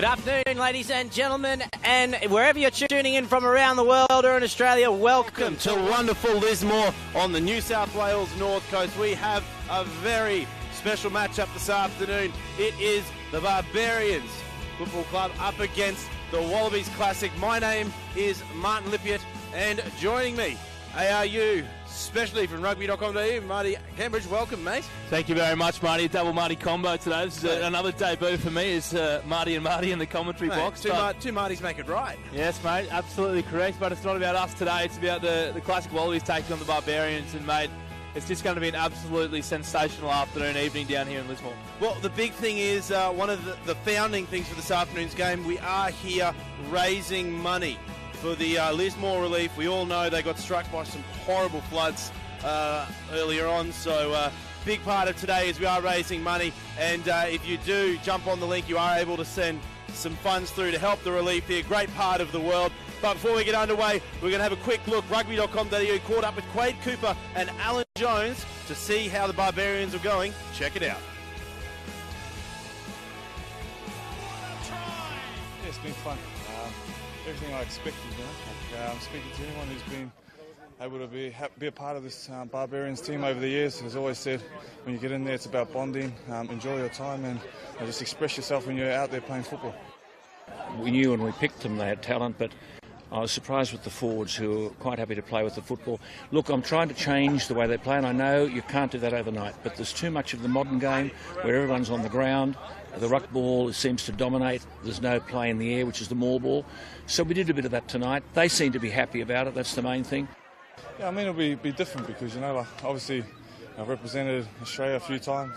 Good afternoon, ladies and gentlemen, and wherever you're tuning in from around the world or in Australia, welcome to wonderful Lismore on the New South Wales North Coast. We have a very special matchup this afternoon. It is the Barbarians Football Club up against the Wallabies Classic. My name is Martin Lippiett, and joining me, ARU, especially from rugby.com.au, Marty Cambridge. Welcome, mate. Thank you very much, Marty. A double Marty combo today. This is another debut for me. Is Marty and Marty in the commentary box. Two Martys make it right. Yes, mate, absolutely correct. But it's not about us today. It's about the Classic Wallabies taking on the Barbarians. And, mate, it's just going to be an absolutely sensational afternoon, evening down here in Lismore. Well, the big thing is one of the founding things for this afternoon's game. We are here raising money for the Lismore relief. We all know they got struck by some horrible floods earlier on, so big part of today is we are raising money, and if you do jump on the link, you are able to send some funds through to help the relief here. Great part of the world. But before we get underway, we're going to have a quick look. Rugby.com.au caught up with Quade Cooper and Alan Jones to see how the Barbarians are going. Check it out. Yeah, it's been fun. Everything I expected, you know. Speaking to anyone who's been able to be a part of this Barbarians team over the years, has always said when you get in there it's about bonding, enjoy your time and just express yourself when you're out there playing football. We knew when we picked them they had talent, but I was surprised with the forwards who were quite happy to play with the football. Look, I'm trying to change the way they play, and I know you can't do that overnight, but there's too much of the modern game where everyone's on the ground. The ruck ball seems to dominate. There's no play in the air, which is the maul ball. So we did a bit of that tonight. They seem to be happy about it. That's the main thing. Yeah, I mean, it'll be different because, you know, obviously I've represented Australia a few times.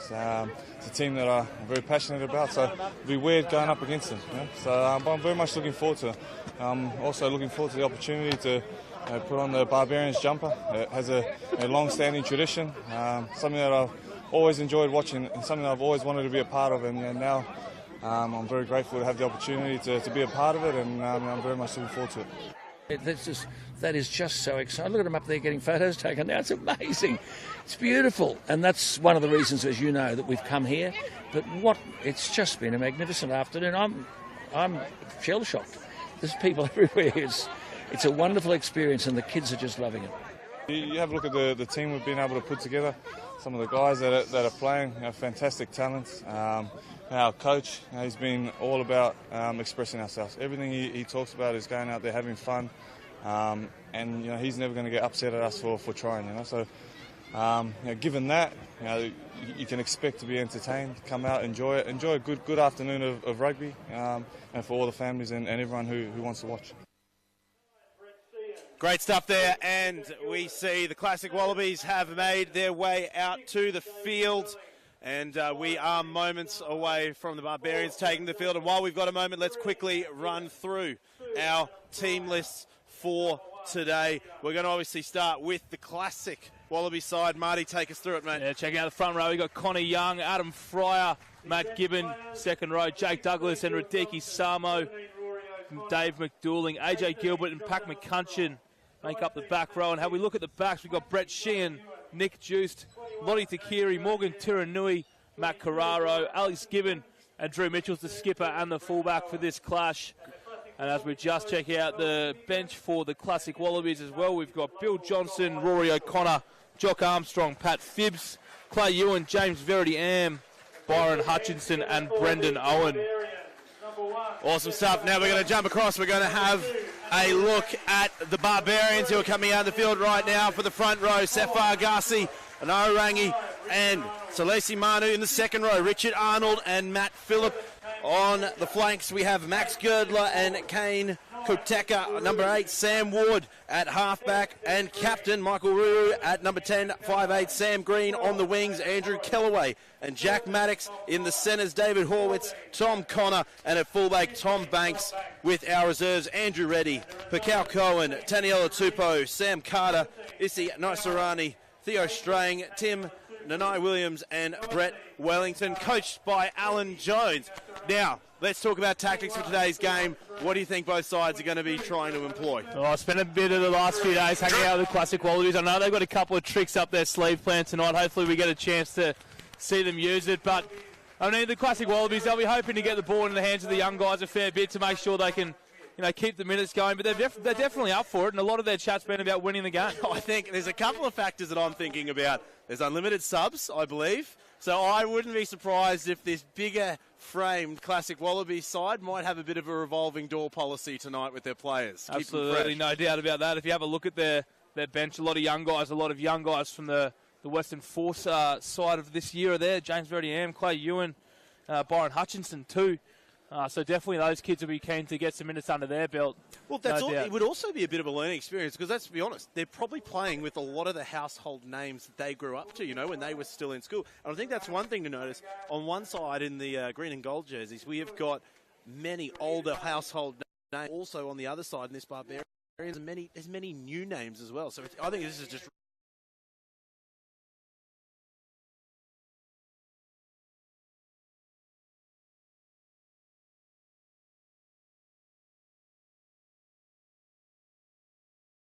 It's a team that I'm very passionate about, so it'll be weird going up against them. You know? So I'm very much looking forward to it. Also looking forward to the opportunity to put on the Barbarians jumper. It has a long-standing tradition, something that I've always enjoyed watching and something that I've always wanted to be a part of, and now I'm very grateful to have the opportunity to be a part of it, and I'm very much looking forward to it. That is just so exciting. Look at them up there getting photos taken now. It's amazing. It's beautiful. And that's one of the reasons, as you know, that we've come here. But it's just been a magnificent afternoon. I'm shell-shocked. There's people everywhere. It's a wonderful experience, and the kids are just loving it. You have a look at the team we've been able to put together. Some of the guys that are playing, fantastic talents. Our coach, he's been all about expressing ourselves. Everything he talks about is going out there having fun, and he's never going to get upset at us for trying. So, given that, you can expect to be entertained. Come out, enjoy it, enjoy a good afternoon of rugby, and for all the families and everyone who wants to watch. Great stuff there, and we see the Classic Wallabies have made their way out to the field, and we are moments away from the Barbarians taking the field. And while we've got a moment, let's quickly run through our team lists for today. We're going to obviously start with the Classic Wallaby side. Marty, take us through it, mate. Yeah, check out the front row. We've got Connor Young, Adam Fryer, Matt Gibbon, second row, Jake Douglas and Radiki Samo, Dave McDouling, AJ Gilbert and Pac McCutcheon make up the back row. And how we look at the backs, we've got Brett Sheehan, Nick Juiced, Lottie Takiri, Morgan Tiranui, Matt Carraro, Alex Gibbon, and Drew Mitchell's the skipper and the fullback for this clash. And as we just check out the bench for the Classic Wallabies as well, we've got Bill Johnson, Rory O'Connor, Jock Armstrong, Pat Phibbs, Clay Ewan, James Verity-Am, Byron Hutchinson, and Brendan Owen. Awesome stuff. Now we're going to jump across. We're going to have a look at the Barbarians who are coming out of the field right now for the front row. Safar Garci, Anara Rangi, and Salesi Manu in the second row. Richard Arnold and Matt Phillip. On the flanks, we have Max Girdler and Kane Kuteka. Number 8, Sam Ward at halfback, and captain Michael Ruru at number 10, 5'8", Sam Green on the wings, Andrew Kellaway and Jack Maddox in the centres, David Horwitz, Tom Connor, and at fullback, Tom Banks, with our reserves, Andrew Reddy, Pakau Cohen, Taniela Tupou, Sam Carter, Issy Naisarani, Theo Strang, Tim Nanai Williams and Brett Wellington, coached by Alan Jones. Now, let's talk about tactics for today's game. What do you think both sides are going to be trying to employ? Well, I spent a bit of the last few days hanging out with the Classic Wallabies. I know they've got a couple of tricks up their sleeve plan tonight. Hopefully we get a chance to see them use it. But I mean, the classic Wallabies, they'll be hoping to get the ball in the hands of the young guys a fair bit to make sure they can, keep the minutes going. But they're definitely up for it, and a lot of their chat's been about winning the game. I think there's a couple of factors that I'm thinking about. There's unlimited subs, I believe. So I wouldn't be surprised if this bigger framed classic Wallabies side might have a bit of a revolving door policy tonight with their players. Absolutely, no doubt about that. If you have a look at their bench, a lot of young guys from the Western Force side of this year are there. James Verdiam, Clay Ewan, Byron Hutchinson too. So definitely those kids will be keen to get some minutes under their belt. Well, it would also be a bit of a learning experience because let's be honest, they're probably playing with a lot of the household names that they grew up to, when they were still in school. And I think that's one thing to notice. On one side in the green and gold jerseys, we have got many older household names. Also on the other side in this Barbarians, there's many new names as well. So I think this is just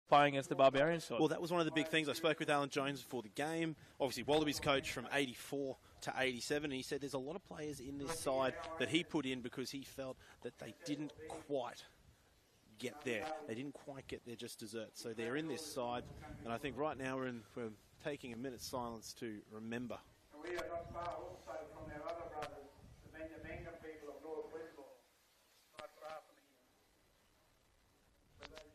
playing against the Barbarians side. Well, that was one of the big things. I spoke with Alan Jones before the game. Obviously, Wallabies coach from 84 to 87. And he said there's a lot of players in this side that he put in because he felt that they didn't quite get there. They didn't quite get there just desserts. So they're in this side. And I think right now we're taking a minute's silence to remember. And we are not far also from our other brothers, the Benjamin people of North Westlaw. Not far from here. But they too.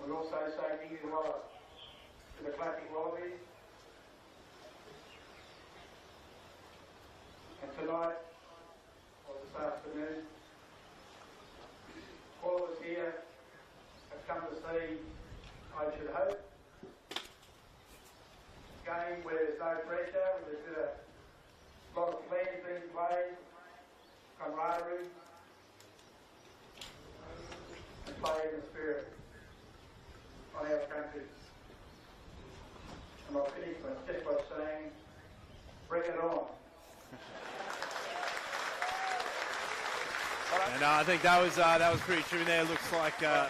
We also say thank you to the classic Wallabies. And tonight, or this afternoon, all of us here have come to see, I should hope, a game where there's no pressure, where there's a lot of plans being played, camaraderie, and play in the spirit on our country. And I'll finish just by saying, bring it on. And I think that was pretty true there. Looks like I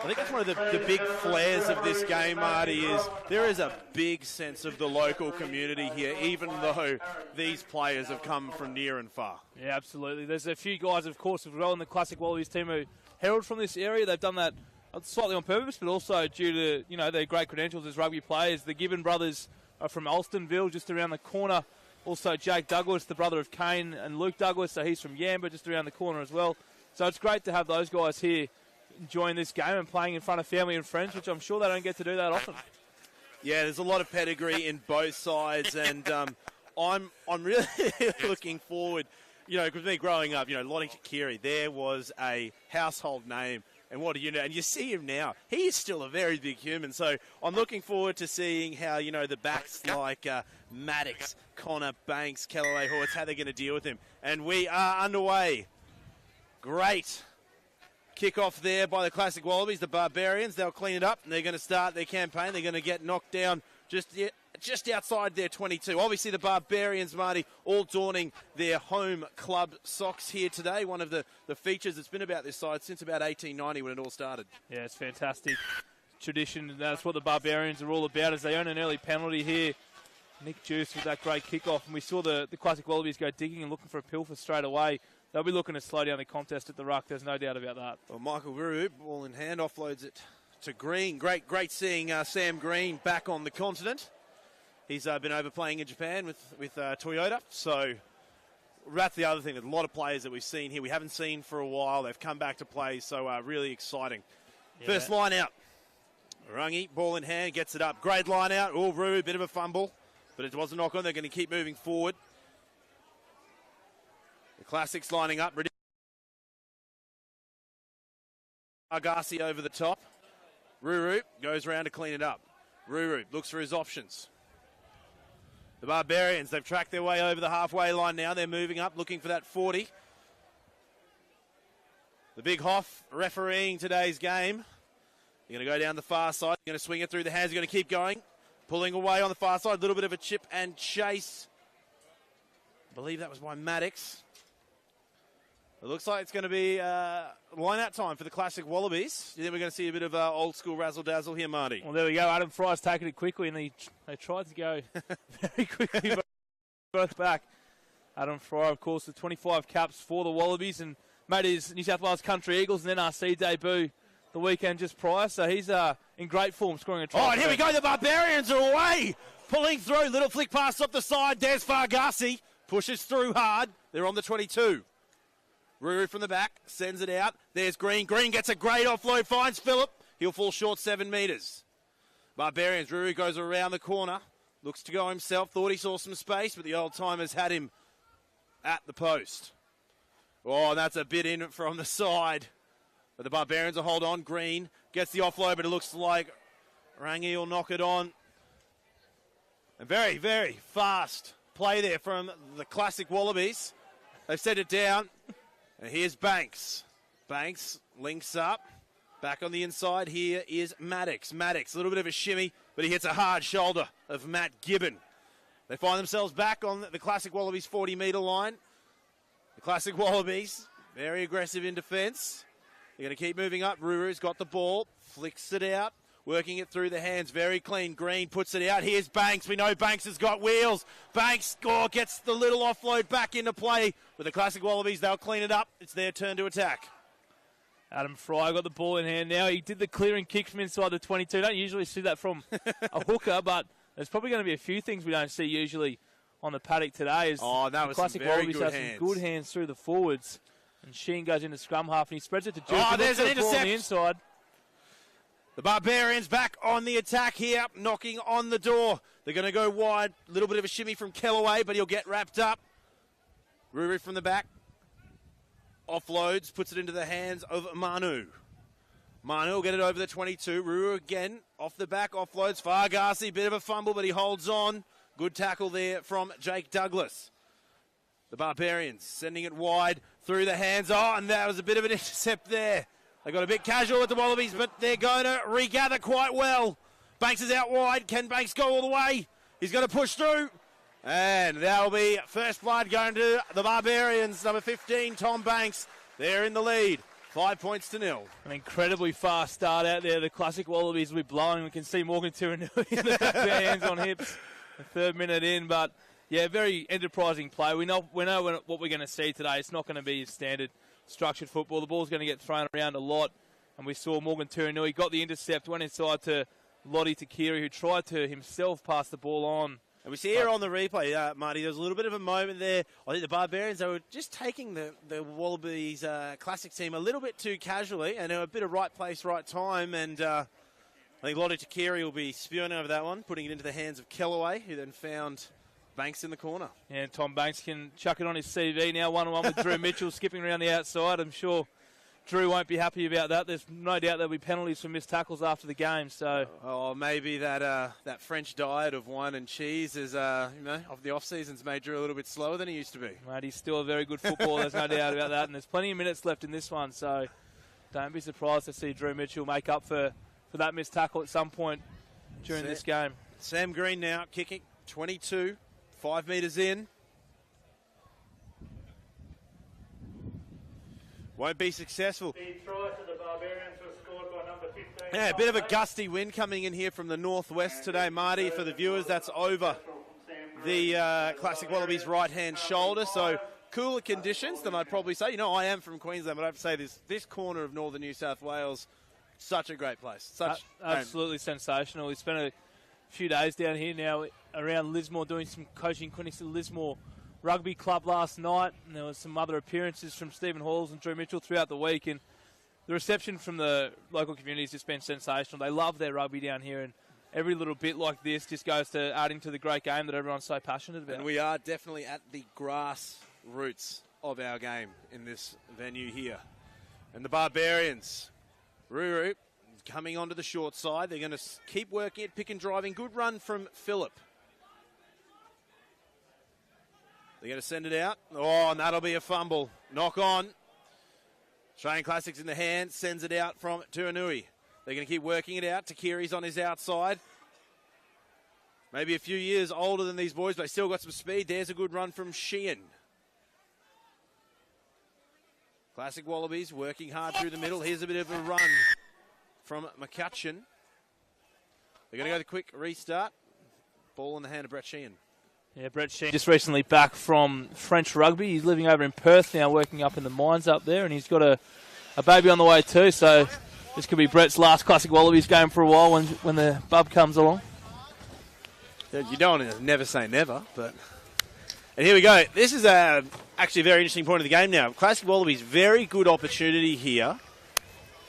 think that's one of the big flares of this game, Marty, is there is a big sense of the local community here, even though these players have come from near and far. Yeah, absolutely. There's a few guys, of course, as well in the classic Wallabies team who herald from this area. They've done that slightly on purpose, but also due to their great credentials as rugby players. The Gibbon brothers are from Alstonville, just around the corner. Also, Jake Douglas, the brother of Kane and Luke Douglas, so he's from Yamba, just around the corner as well. So it's great to have those guys here enjoying this game and playing in front of family and friends, which I'm sure they don't get to do that often. Yeah, there's a lot of pedigree in both sides, and I'm really looking forward. Because me growing up, Lonnie Takiri, there was a household name. And what do you know? And you see him now. He is still a very big human. So I'm looking forward to seeing how, the backs like Maddox, Connor, Banks, Kellaway, Hortz, how they're going to deal with him. And we are underway. Great kick-off there by the classic Wallabies, the Barbarians. They'll clean it up and they're going to start their campaign. They're going to get knocked down just outside their 22. Obviously, the Barbarians, Marty, all donning their home club socks here today. One of the features that's been about this side since about 1890 when it all started. Yeah, it's fantastic. Tradition, that's what the Barbarians are all about, as they earn an early penalty here. Nick Juice with that great kickoff. And we saw the classic Wallabies go digging and looking for a pilfer straight away. They'll be looking to slow down the contest at the ruck. There's no doubt about that. Well, Michael Guru, ball in hand, offloads it to Green. Great seeing Sam Green back on the continent. He's been over playing in Japan with Toyota. So that's the other thing. There's a lot of players that we've seen here we haven't seen for a while. They've come back to play, so really exciting. Yeah. First line out. Rangi, ball in hand, gets it up. Great line out. Oh, Ruru, bit of a fumble, but it was a knock on. They're going to keep moving forward. The Classics lining up. Agassi over the top. Ruru goes around to clean it up. Ruru looks for his options. The Barbarians, they've tracked their way over the halfway line now. They're moving up, looking for that 40. The Big Hoff refereeing today's game. They're going to go down the far side. They're going to swing it through the hands. They're going to keep going. Pulling away on the far side. A little bit of a chip and chase. I believe that was by Maddox. It looks like it's going to be line-out time for the Classic Wallabies. You think we're going to see a bit of old-school razzle-dazzle here, Marty? Well, there we go. Adam Fry's taking it quickly, and they tried to go very quickly both back. Adam Fry, of course, the 25 caps for the Wallabies, and made his New South Wales Country Eagles and NRC debut the weekend just prior, so he's in great form, scoring a try. Oh, and here we go. The Barbarians are away. Pulling through. Little flick pass up the side. There's Fargassi. Pushes through hard. They're on the 22. Ruru from the back. Sends it out. There's Green. Green gets a great offload. Finds Phillip. He'll fall short 7 metres. Barbarians. Ruru goes around the corner. Looks to go himself. Thought he saw some space, but the old-timers had him at the post. Oh, and that's a bit in from the side. But the Barbarians will hold on. Green gets the offload, but it looks like Rangi will knock it on. A very, very fast play there from the Classic Wallabies. They've set it down. And here's Banks. Banks links up. Back on the inside here is Maddox. Maddox, a little bit of a shimmy, but he hits a hard shoulder of Matt Gibbon. They find themselves back on the Classic Wallabies 40-metre line. The Classic Wallabies, very aggressive in defence. They're going to keep moving up. Ruru's got the ball, flicks it out, working it through the hands. Very clean. Green puts it out. Here's Banks. We know Banks has got wheels. Banks gets the little offload back into play. With the Classic Wallabies, they'll clean it up. It's their turn to attack. Adam Fry got the ball in hand now. He did the clearing kick from inside the 22. Don't usually see that from a hooker, but there's probably going to be a few things we don't see usually on the paddock today. That was Classic some very Wallabies good has hands. some good hands through the forwards. And Sheen goes into scrum half and he spreads it to Duke. Oh, there's an intercept. On the inside. The Barbarians back on the attack here, knocking on the door. They're going to go wide. A little bit of a shimmy from Kellaway, but he'll get wrapped up. Ruru from the back. Offloads, puts it into the hands of Manu. Manu will get it over the 22. Ruru again, off the back, offloads. Fargassi, bit of a fumble, but he holds on. Good tackle there from Jake Douglas. The Barbarians sending it wide through the hands. Oh, and that was a bit of an intercept there. They got a bit casual with the Wallabies, but they're going to regather quite well. Banks is out wide. Can Banks go all the way? He's going to push through. And that'll be first blood going to the Barbarians. Number 15, Tom Banks. They're in the lead. 5-0. An incredibly fast start out there. The Classic Wallabies will be blowing. We can see Morgan Turanui in the back, their hands on hips. The 3rd minute in, but yeah, very enterprising play. We know what we're going to see today. It's not going to be standard structured football. The ball's going to get thrown around a lot, and we saw Morgan Turanui got the intercept, went inside to Lottie Takiri, who tried to himself pass the ball on. And we see here on the replay, Marty, there was a little bit of a moment there. I think the Barbarians, they were just taking the Wallabies Classic team a little bit too casually, and they were a bit of right place, right time, and I think Lottie Takiri will be spewing over that one, putting it into the hands of Kellaway, who then found Banks in the corner. Yeah, and Tom Banks can chuck it on his CV now, 1-on-1 with Drew Mitchell, skipping around the outside. I'm sure Drew won't be happy about that. There's no doubt there'll be penalties for missed tackles after the game. So, maybe that French diet of wine and cheese is, of the off season's made Drew a little bit slower than he used to be. Mate, he's still a very good footballer. There's no doubt about that. And there's plenty of minutes left in this one. So, don't be surprised to see Drew Mitchell make up for that missed tackle at some point during this game. Sam Green now kicking 22, 5 metres in. Won't be successful. The try to the Barbarians was scored by number 15. Yeah, a bit of a gusty wind coming in here from the northwest today, Marty. For the viewers, that's over the Classic Wallabies right-hand shoulder. So cooler conditions than I'd probably say. I am from Queensland, but I have to say this corner of northern New South Wales, such a great place. Absolutely sensational. We spent a few days down here now around Lismore doing some coaching clinics at Lismore Rugby Club last night, and there was some other appearances from Stephen Halls and Drew Mitchell throughout the week, and the reception from the local community has just been sensational. They love their rugby down here, and every little bit like this just goes to adding to the great game that everyone's so passionate about. And we are definitely at the grass roots of our game in this venue here. And the Barbarians, Ruru, coming onto the short side. They're going to keep working it, pick and driving. Good run from Phillip. They're going to send it out. Oh, and that'll be a fumble. Knock on. Australian Classics in the hand, sends it out from Tuanui. They're going to keep working it out. Takiri's on his outside. Maybe a few years older than these boys, but they still got some speed. There's a good run from Sheehan. Classic Wallabies working hard through the middle. Here's a bit of a run from McCutcheon. They're going to go the quick restart. Ball in the hand of Brett Sheehan. Yeah, Brett Sheehan just recently back from French rugby. He's living over in Perth now, working up in the mines up there, and he's got a baby on the way too. So this could be Brett's last Classic Wallabies game for a while when the bub comes along. You don't want to never say never, but... And here we go. This is actually a very interesting point of the game now. Classic Wallabies, very good opportunity here.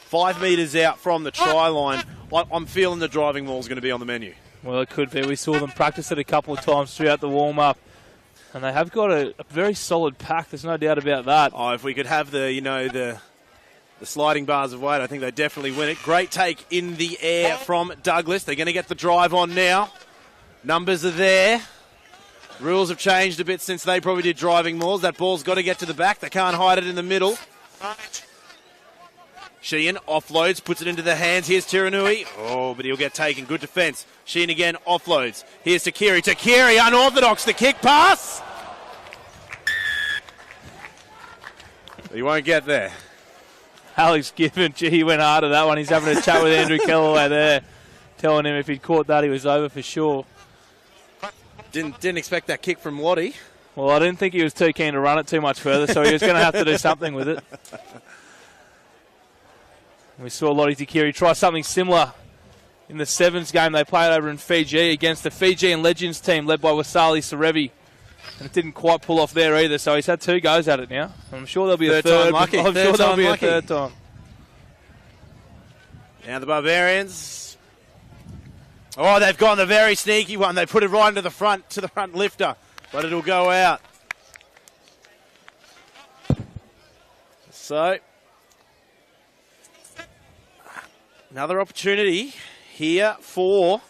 5 metres out from the try line. I'm feeling the driving maul is going to be on the menu. Well, it could be. We saw them practice it a couple of times throughout the warm-up. And they have got a very solid pack. There's no doubt about that. Oh, if we could have the sliding bars of weight, I think they definitely win it. Great take in the air from Douglas. They're going to get the drive on now. Numbers are there. Rules have changed a bit since they probably did driving mauls. That ball's got to get to the back. They can't hide it in the middle. Sheehan offloads, puts it into the hands. Here's Tiranui. Oh, but he'll get taken. Good defence. Sheehan again offloads. Here's Takiri. Takiri, unorthodox. The kick pass. He won't get there. Alex Gibbon, gee, he went hard at that one. He's having a chat with Andrew Kellaway there, telling him if he'd caught that, he was over for sure. Didn't expect that kick from Lottie. Well, I didn't think he was too keen to run it too much further, so he was going to have to do something with it. We saw Lottie Takiri try something similar in the Sevens game they played over in Fiji against the Fijian Legends team led by Wasali Sarevi. And it didn't quite pull off there either, so he's had 2 goes at it now. I'm sure there'll be a third. I'm sure there'll be a third time. Now the Barbarians. Oh, they've gone the very sneaky one. They put it right into the front, to the front lifter, but it'll go out. So, another opportunity here for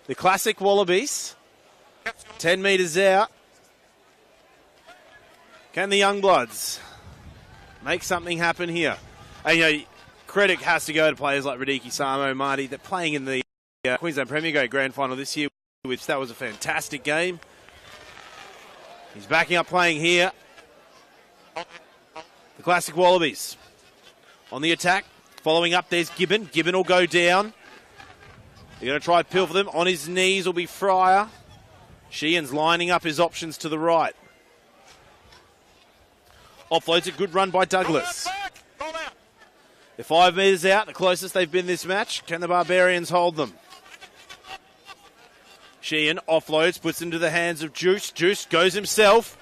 the Classic Wallabies. 10 metres out. Can the Youngbloods make something happen here? And, credit has to go to players like Radiki Samo, Marty. They're playing in the Queensland Premier League Grand Final this year, which that was a fantastic game. He's backing up playing here. The Classic Wallabies on the attack. Following up, there's Gibbon. Gibbon will go down. They're going to try to pilfer them. On his knees will be Fryer. Sheehan's lining up his options to the right. Offloads a good run by Douglas. They're 5 metres out, the closest they've been this match. Can the Barbarians hold them? Sheehan offloads, puts into the hands of Juice. Juice goes himself.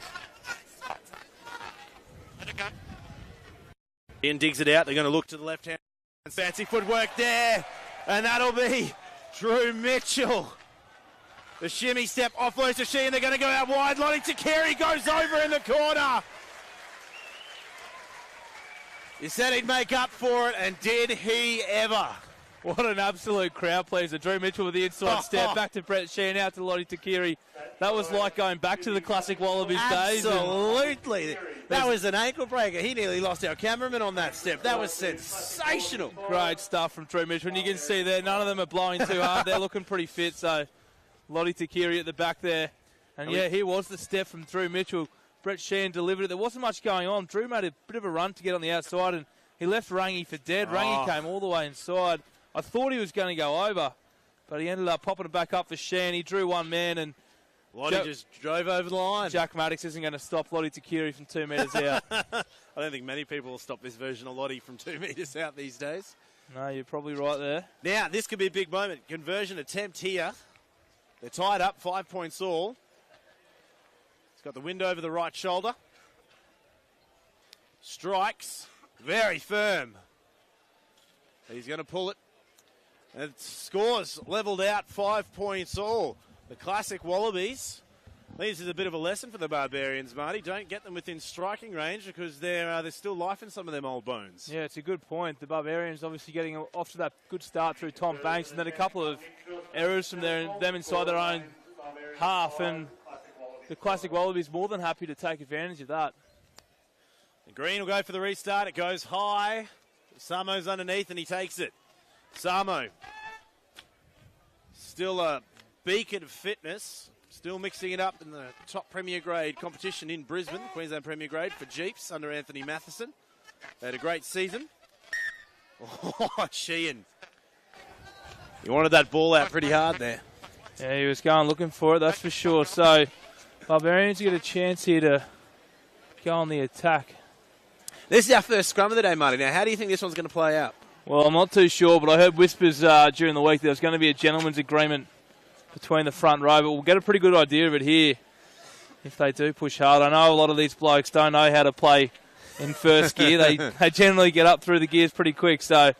Sheehan digs it out. They're going to look to the left hand. Fancy footwork there. And that'll be Drew Mitchell. The shimmy step offloads to Sheehan. They're going to go out wide. Lottie Takiri goes over in the corner. He said he'd make up for it, and did he ever? What an absolute crowd pleaser. Drew Mitchell with the inside step, back to Brett Sheehan, out to Lottie Takiri. That was like going back to the Classic Wallabies days. Absolutely. That was an ankle breaker. He nearly lost our cameraman on that step. That was sensational. Great stuff from Drew Mitchell. And you can see there, none of them are blowing too hard. They're looking pretty fit, so Lottie Takiri at the back there. And yeah, here was the step from Drew Mitchell. Brett Sheehan delivered it. There wasn't much going on. Drew made a bit of a run to get on the outside, and he left Rangi for dead. Rangi came all the way inside. I thought he was going to go over, but he ended up popping it back up for Sheehan. He drew one man, and Lottie just drove over the line. Jack Maddox isn't going to stop Lottie Takiri from 2 metres out. I don't think many people will stop this version of Lottie from 2 metres out these days. No, you're probably right there. Now, this could be a big moment. Conversion attempt here. They're tied up, 5 points all. Got the wind over the right shoulder. Strikes. Very firm. He's going to pull it. And scores levelled out, 5 points all. The classic Wallabies. This is a bit of a lesson for the Barbarians, Marty. Don't get them within striking range because there's still life in some of them old bones. Yeah, it's a good point. The Barbarians obviously getting off to that good start through Tom Banks, and then a couple of errors from them inside their own half, and the classic Wallabies more than happy to take advantage of that. And Green will go for the restart. It goes high. Samo's underneath and he takes it. Samo, still a beacon of fitness. Still mixing it up in the top Premier Grade competition in Brisbane, Queensland Premier Grade for Jeeps under Anthony Matheson. They had a great season. Oh, Sheehan. He wanted that ball out pretty hard there. Yeah, he was going looking for it, that's for sure. So, Barbarians get a chance here to go on the attack. This is our first scrum of the day, Marty. Now, how do you think this one's going to play out? Well, I'm not too sure, but I heard whispers during the week there was going to be a gentleman's agreement between the front row, but we'll get a pretty good idea of it here if they do push hard. I know a lot of these blokes don't know how to play in first gear. They generally get up through the gears pretty quick, so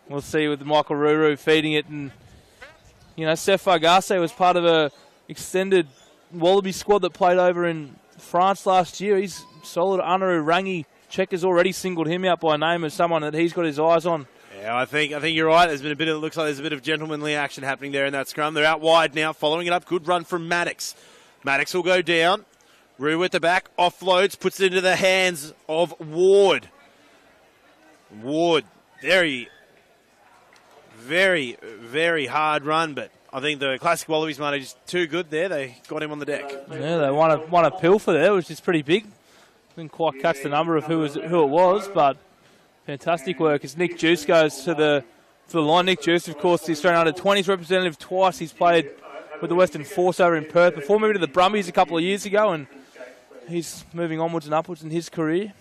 we'll see with Michael Ruru feeding it. And, you know, Seth Fargase was part of a extended Wallaby squad that played over in France last year. He's solid. Anaru Rangi, Checkers already singled him out by name as someone that he's got his eyes on. Yeah, I think you're right. It looks like there's a bit of gentlemanly action happening there in that scrum. They're out wide now, following it up. Good run from Maddox. Maddox will go down. Rue at the back, offloads, puts it into the hands of Ward. Ward, very, very, very hard run, but I think the classic Wallabies might just too good there. They got him on the deck. Yeah, they won a pilfer there, which is pretty big. Didn't quite catch the number of who it was, but fantastic work as Nick Juice goes to the line. Nick Juice, of course, the Australian under-20s representative twice. He's played with the Western Force over in Perth before moving to the Brumbies a couple of years ago, and he's moving onwards and upwards in his career.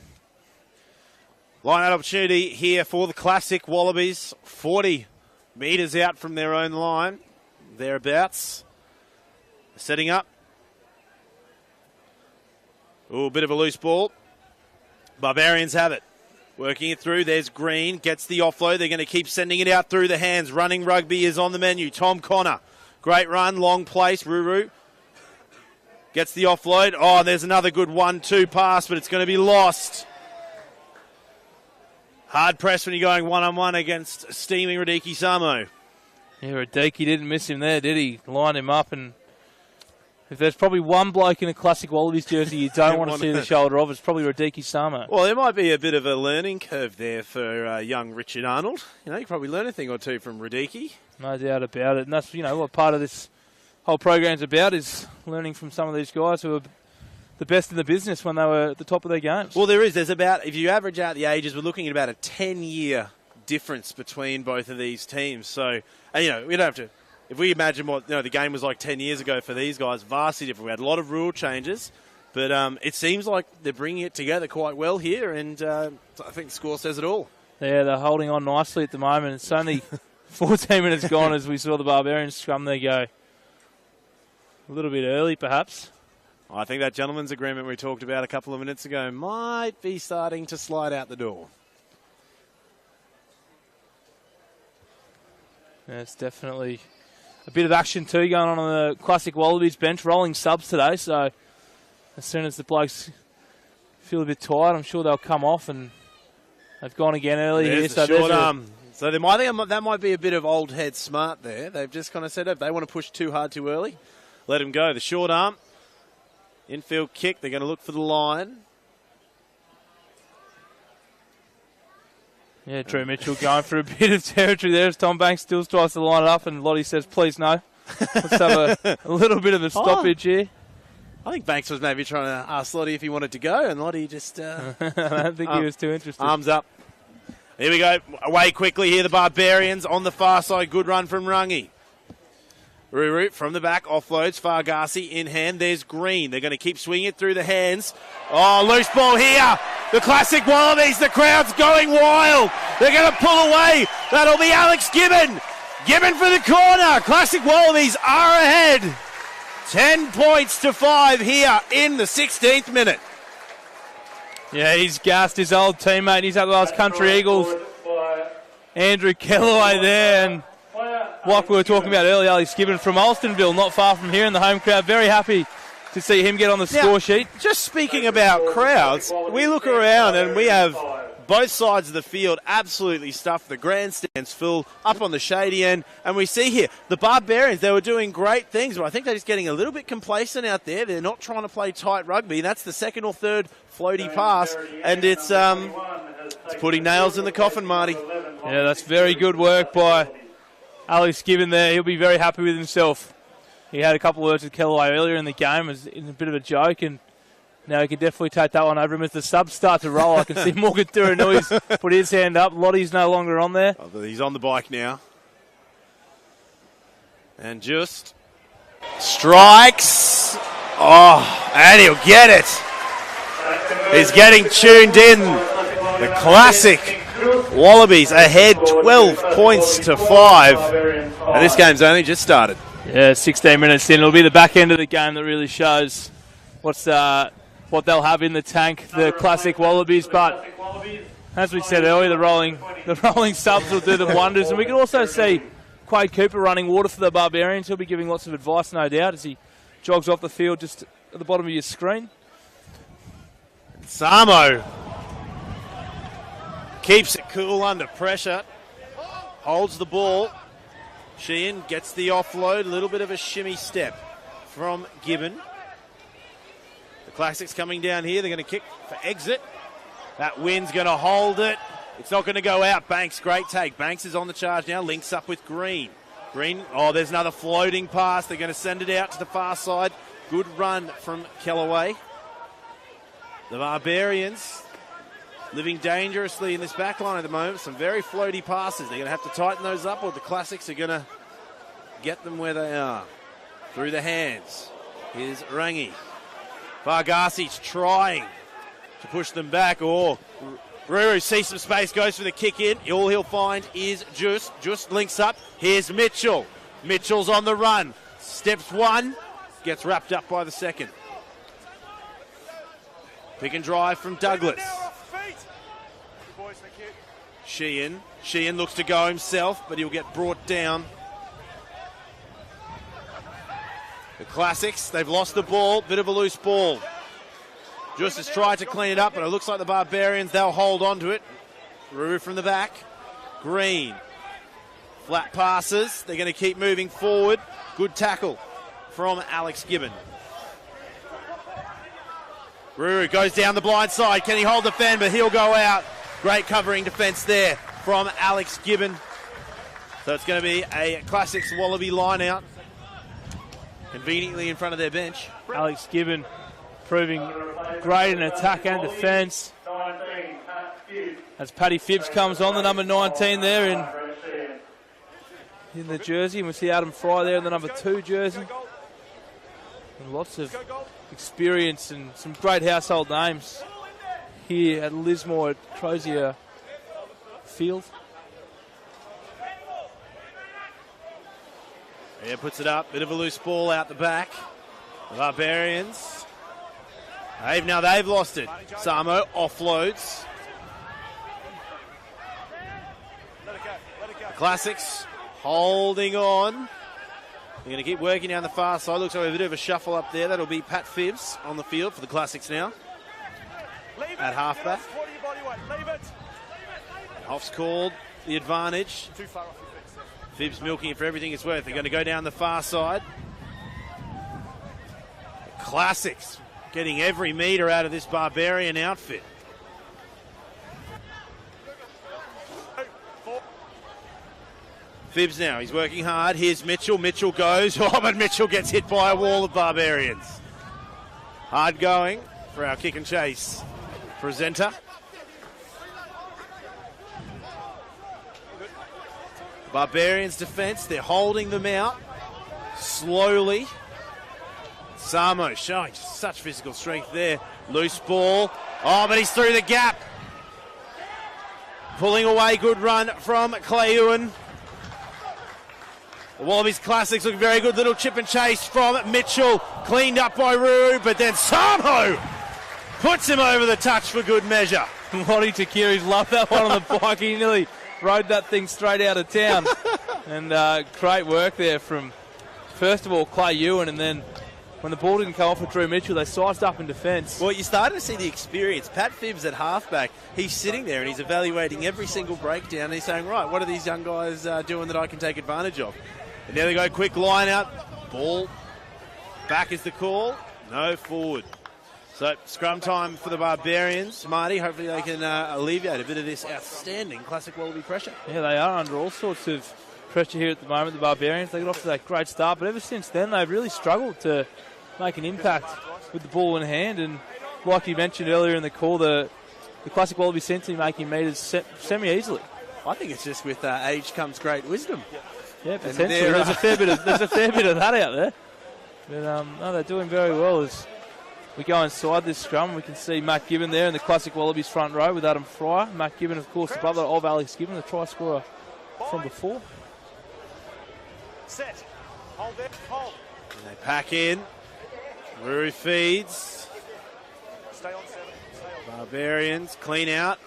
Line-out opportunity here for the classic Wallabies. 40 metres out from their own line, thereabouts. Setting up. Ooh, a bit of a loose ball. Barbarians have it. Working it through. There's Green. Gets the offload. They're going to keep sending it out through the hands. Running rugby is on the menu. Tom Connor. Great run. Long place. Ruru gets the offload. Oh, there's another good 1-2 pass, but it's going to be lost. Hard press when you're going one-on-one against steaming Radiki Samo. Yeah, Radiki didn't miss him there, did he? Lined him up, and if there's probably one bloke in a classic Wallabies jersey you don't want to see the shoulder of, it's probably Radiki Samo. Well, there might be a bit of a learning curve there for young Richard Arnold. You know, you probably learn a thing or two from Radiki. No doubt about it. And that's, you know, what part of this whole program's about is learning from some of these guys who are the best in the business when they were at the top of their games. Well, there's about, if you average out the ages, we're looking at about a 10-year difference between both of these teams. So, and, you know, we don't have to. If we imagine what the game was like 10 years ago for these guys, vastly different. We had a lot of rule changes, but it seems like they're bringing it together quite well here, and I think the score says it all. Yeah, they're holding on nicely at the moment. It's only 14 minutes gone as we saw the Barbarians scrum there go. A little bit early, perhaps. I think that gentleman's agreement we talked about a couple of minutes ago might be starting to slide out the door. Yeah, it's definitely a bit of action too going on the classic Wallabies bench. Rolling subs today, so as soon as the blokes feel a bit tired, I'm sure they'll come off, and they've gone again early here. So short arm. So they might think that might be a bit of old head smart there. They've just kind of said if they want to push too hard too early, let them go. The short arm, infield kick. They're going to look for the line. Yeah, Drew Mitchell going for a bit of territory there as Tom Banks still tries to line it up, and Lottie says, please no. Let's have a little bit of a stoppage here. I think Banks was maybe trying to ask Lottie if he wanted to go, and Lottie just... I don't think he was too interested. Arms up. Here we go. Away quickly here, the Barbarians on the far side. Good run from Rungi. Ruru from the back, offloads. Fargasi in hand. There's Green. They're going to keep swinging it through the hands. Oh, loose ball here. The classic Wallabies. The crowd's going wild. They're going to pull away. That'll be Alex Gibbon. Gibbon for the corner. Classic Wallabies are ahead. 10 points to 5 here in the 16th minute. Yeah, he's gassed his old teammate. He's at the last Country Eagles. Andrew Kellaway there, and like we were talking about earlier, Alex Gibbon from Alstonville, not far from here in the home crowd. Very happy to see him get on the score sheet. Just speaking about crowds, we look around and we have both sides of the field absolutely stuffed. The grandstand's full, up on the shady end. And we see here, the Barbarians, they were doing great things, but I think they're just getting a little bit complacent out there. They're not trying to play tight rugby. That's the second or third floaty pass, and it's putting nails in the coffin, Marty. Yeah, that's very good work by Alex Gibbon there. He'll be very happy with himself. He had a couple of words with Kellaway earlier in the game as in a bit of a joke, and now he can definitely take that one over him as the subs start to roll. I can see Morgan Turanui put his hand up. Lottie's no longer on there. Oh, he's on the bike now. And just strikes. Oh, and he'll get it. He's getting tuned in. The classic Wallabies ahead 12 points to 5. And this game's only just started. Yeah, 16 minutes in. It'll be the back end of the game that really shows what they'll have in the tank, the classic Wallabies. But as we said earlier, the rolling subs will do them wonders. And we can also see Quade Cooper running water for the Barbarians. He'll be giving lots of advice, no doubt, as he jogs off the field just at the bottom of your screen. Samo keeps it cool under pressure, holds the ball. Sheehan gets the offload, a little bit of a shimmy step from Gibbon. The Classics coming down here, they're going to kick for exit. That wind's going to hold it. It's not going to go out. Banks, great take. Banks is on the charge now, links up with Green. Green, there's another floating pass. They're going to send it out to the far side. Good run from Kellaway. The Barbarians living dangerously in this back line at the moment. Some very floaty passes. They're going to have to tighten those up, or the Classics are going to get them where they are. Through the hands. Here's Rangi. Vargasi's trying to push them back. Ruru sees some space, goes for the kick in. All he'll find is Just. Just links up. Here's Mitchell. Mitchell's on the run. Steps one. Gets wrapped up by the second. Pick and drive from Douglas. Sheehan. Sheehan looks to go himself, but he'll get brought down. The Classics, they've lost the ball. Bit of a loose ball. Just has tried to clean it up, but it looks like the Barbarians, they'll hold on to it. Ruru from the back. Green. Flat passes. They're going to keep moving forward. Good tackle from Alex Gibbon. Ruru goes down the blind side. Can he hold the fan? But he'll go out. Great covering defence there from Alex Gibbon. So it's going to be a Classics Wallaby line out. Conveniently in front of their bench. Alex Gibbon proving great in attack and defence. As Paddy Phibbs comes on, the number 19 there in the jersey. And we see Adam Fry there in the number 2 jersey. And lots of experience and some great household names here at Lismore at Crozier Field. Yeah, puts it up. Bit of a loose ball out the back. The Barbarians. They've lost it. Samo offloads. The Classics holding on. They're going to keep working down the far side. Looks like a bit of a shuffle up there. That'll be Pat Phibbs on the field for the Classics now. At halfback. Hoff's called the advantage. Phibbs milking it for everything it's worth. They're going to go down the far side. The Classics getting every metre out of this Barbarian outfit. Phibbs now, he's working hard. Here's Mitchell. Mitchell goes. But Mitchell gets hit by a wall of Barbarians. Hard going for our kick and chase presenter. Barbarians defence, they're holding them out slowly. Samo showing such physical strength there. Loose ball. But he's through the gap. Pulling away, good run from Clay Ewan. The Wallabies Classics look very good. Little chip and chase from Mitchell. Cleaned up by Ruru, but then Samo puts him over the touch for good measure. Lottie Takiri's loved that one on the bike. He nearly rode that thing straight out of town. And great work there from, first of all, Clay Ewan, and then when the ball didn't come off with Drew Mitchell, they sized up in defence. Well, you're starting to see the experience. Pat Phibbs at halfback, he's sitting there and he's evaluating every single breakdown. And he's saying, right, what are these young guys doing that I can take advantage of? And there they go, quick line out. Ball. Back is the call. No, forward. So, scrum time for the Barbarians. Marty, hopefully they can alleviate a bit of this outstanding classic Wallaby pressure. Yeah, they are under all sorts of pressure here at the moment, the Barbarians. They got off to that great start, but ever since then they've really struggled to make an impact with the ball in hand. And like you mentioned earlier in the call, the classic Wallaby seem to be making metres semi-easily. I think it's just with age comes great wisdom. Yeah, potentially. There's a fair bit of that out there. But no, they're doing very well. As we go inside this scrum, we can see Matt Gibbon there in the classic Wallabies front row with Adam Fryer. Matt Gibbon, of course, the brother of Alex Gibbon, the try scorer from before. Set. Hold there. Hold. And they pack in. Ruru feeds. Stay on 7. Stay on. Barbarians clean out.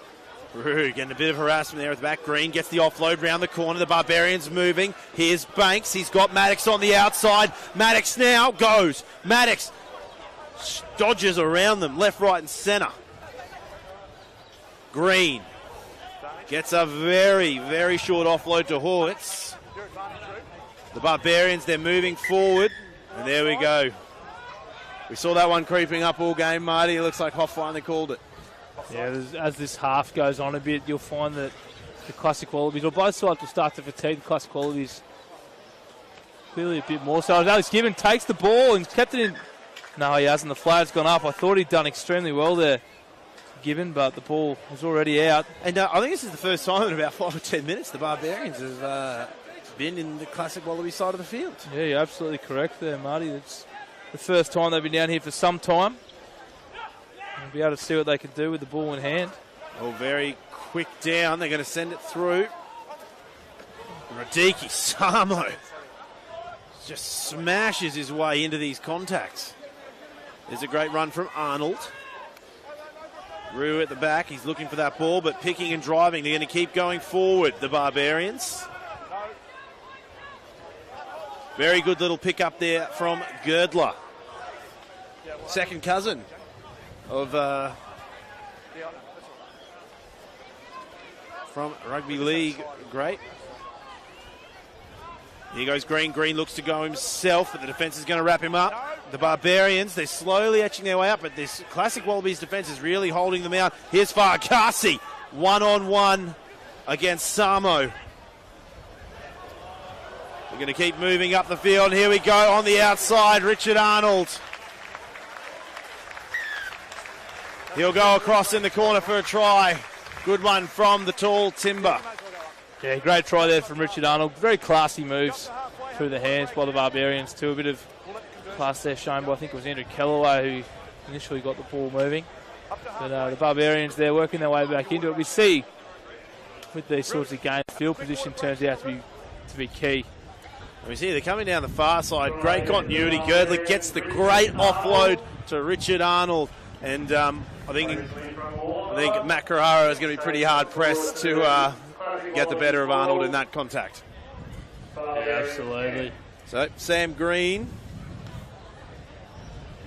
Ruru getting a bit of harassment there with the back. Green gets the offload round the corner. The Barbarians moving. Here's Banks. He's got Maddox on the outside. Maddox now goes. Maddox dodges around them, left, right, and centre. Green gets a very, very short offload to Horwitz. The Barbarians, they're moving forward. And there we go. We saw that one creeping up all game, Marty. It looks like Hoff finally called it. Yeah, as this half goes on a bit, you'll find that the classic Wallabies, or both sides will start to fatigue the classic Wallabies clearly a bit more. So Alex Gibbon takes the ball and kept it in. No, he hasn't. The flag's gone up. I thought he'd done extremely well there, Gibbon, but the ball was already out. And I think this is the first time in about 5 or 10 minutes the Barbarians have been in the classic Wallaby side of the field. Yeah, you're absolutely correct there, Marty. It's the first time they've been down here for some time. We'll be able to see what they can do with the ball in hand. Oh, very quick down. They're going to send it through. Radiki Samo just smashes his way into these contacts. There's a great run from Arnold. Rue at the back. He's looking for that ball, but picking and driving. They're going to keep going forward, the Barbarians. Very good little pick up there from Girdler. Second cousin of from Rugby League. Great. Here goes Green. Green looks to go himself, but the defence is going to wrap him up. The Barbarians, they're slowly etching their way up, but this classic Wallabies defence is really holding them out. Here's Farkasi, one-on-one against Samo. We're going to keep moving up the field. Here we go on the outside, Richard Arnold. He'll go across in the corner for a try. Good one from the tall Timber. Yeah, great try there from Richard Arnold. Very classy moves through the hands by the Barbarians too. A bit of class there shown by, I think it was Andrew Kellaway who initially got the ball moving. But the Barbarians, they're working their way back into it. We see with these sorts of games, field position turns out to be key. We see they're coming down the far side. Great continuity. Girdler gets the great offload to Richard Arnold. And I think Matt Carrara is going to be pretty hard pressed to get the better of Arnold in that contact. Yeah, absolutely. So Sam Green,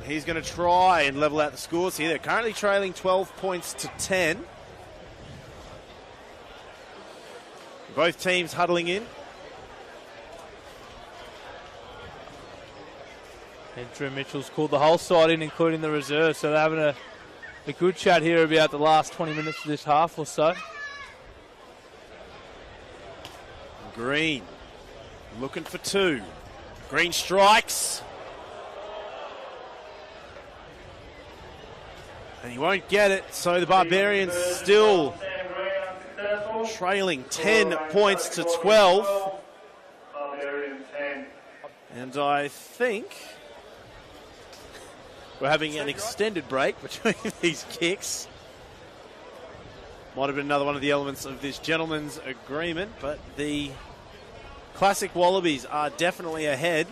he's going to try and level out the scores here. They're currently trailing 12 points to 10. Both teams huddling in. And Drew Mitchell's called the whole side in, including the reserve, so they're having a good chat here about the last 20 minutes of this half or so. Green looking for two. Green strikes. And he won't get it, so the Barbarians still trailing 10 points to 12. And I think we're having an extended break between these kicks. Might have been another one of the elements of this gentleman's agreement, but the classic Wallabies are definitely ahead,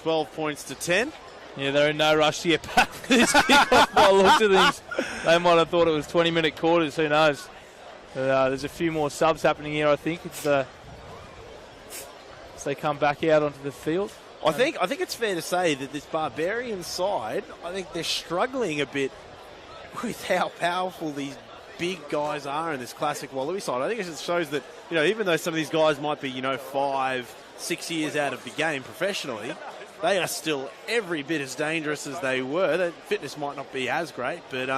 12 points to 10. Yeah, they're in no rush to get back with this kick-off by the looks of things. They might have thought it was 20-minute quarters, who knows. There's a few more subs happening here, I think. It's as they come back out onto the field. I think it's fair to say that this Barbarian side, I think they're struggling a bit with how powerful these big guys are in this classic Wallaby side. I think it just shows that, even though some of these guys might be, 5, 6 years out of the game professionally, they are still every bit as dangerous as they were. Their fitness might not be as great, but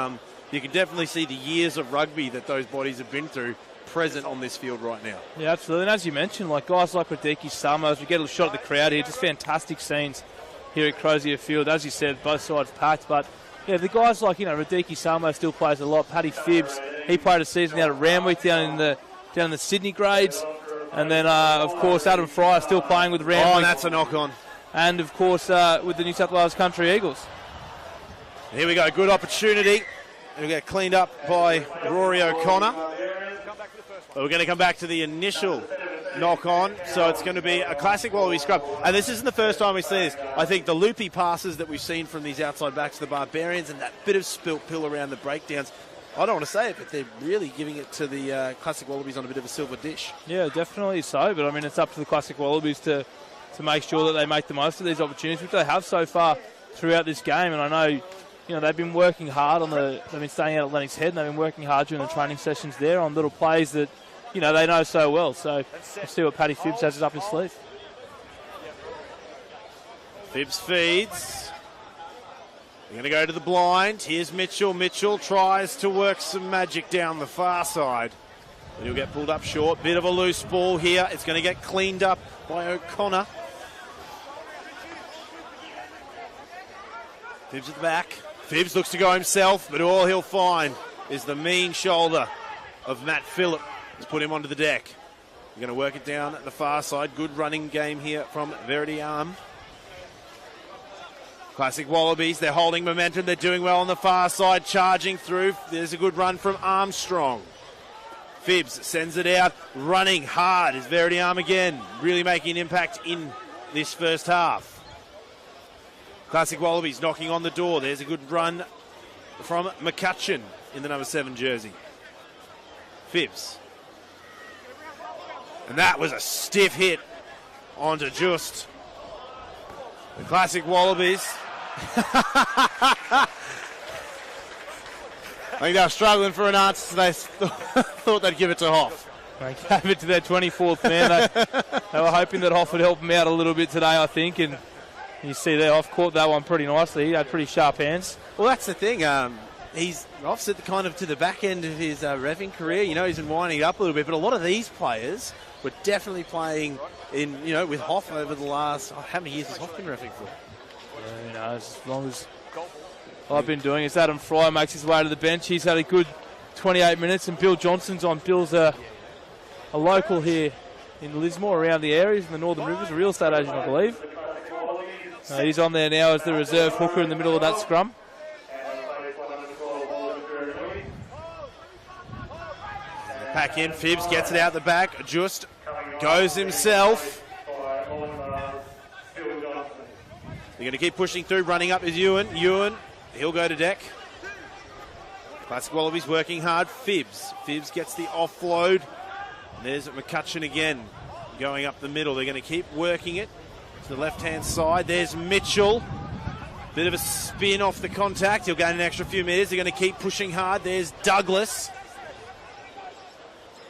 you can definitely see the years of rugby that those bodies have been through present on this field right now. Yeah, absolutely. And as you mentioned, guys like Radiki Samo, as we get a shot at the crowd here, just fantastic scenes here at Crozier Field. As you said, both sides packed, but yeah, the guys like, Radiki Samo still plays a lot. Paddy Phibbs, he played a season out at Randwick down in the Sydney grades. And then, of course, Adam Fryer still playing with Randwick. Oh, and that's a knock-on. And, of course, with the New South Wales Country Eagles. Here we go, good opportunity. It'll get cleaned up by Rory O'Connor. But we're going to come back to the initial knock-on, so it's going to be a classic Wallaby scrum. And this isn't the first time we see this. I think the loopy passes that we've seen from these outside backs to the Barbarians and that bit of spilt pill around the breakdowns, I don't want to say it, but they're really giving it to the classic Wallabies on a bit of a silver dish. Yeah, definitely so. But, I mean, it's up to the classic Wallabies to make sure that they make the most of these opportunities, which they have so far throughout this game. And I know, they've been working hard they've been staying out at Lennox Head, and they've been working hard during the training sessions there on little plays that, they know so well. So we'll see what Paddy Phibbs has up his sleeve. Phibbs feeds. They're going to go to the blind. Here's Mitchell. Mitchell tries to work some magic down the far side. But he'll get pulled up short. Bit of a loose ball here. It's going to get cleaned up by O'Connor. Phibbs at the back. Phibbs looks to go himself, but all he'll find is the mean shoulder of Matt Phillip. Let's put him onto the deck. We're going to work it down at the far side. Good running game here from Verity Arm. Classic Wallabies, they're holding momentum. They're doing well on the far side, charging through. There's a good run from Armstrong. Phibbs sends it out, running hard is Verity Arm again, really making an impact in this first half. Classic Wallabies knocking on the door. There's a good run from McCutcheon in the number 7 jersey. Phibbs. And that was a stiff hit onto just the classic Wallabies. I think they were struggling for an answer, so they thought they'd give it to Hoff. They gave it to their 24th man. They were hoping that Hoff would help them out a little bit today, I think. And you see there, Hoff caught that one pretty nicely. He had pretty sharp hands. Well, that's the thing. Hoff's at to the back end of his revving career. He's been winding it up a little bit. But a lot of these players were definitely playing with Hoff over the last, how many years has Hoff been reffing for? As long as I've been doing it. Adam Fryer makes his way to the bench. He's had a good 28 minutes, and Bill Johnson's on. Bill's a local here in Lismore, around the areas in the Northern Rivers, a real estate agent, I believe. He's on there now as the reserve hooker in the middle of that scrum. Pack in, Phibbs gets it out the back, just goes himself. They're going to keep pushing through, running up is Ewan. Ewan, he'll go to deck. Classic Wallabies working hard. Phibbs gets the offload. There's McCutcheon again, going up the middle. They're going to keep working it to the left-hand side. There's Mitchell. Bit of a spin off the contact. He'll gain an extra few metres. They're going to keep pushing hard. There's Douglas.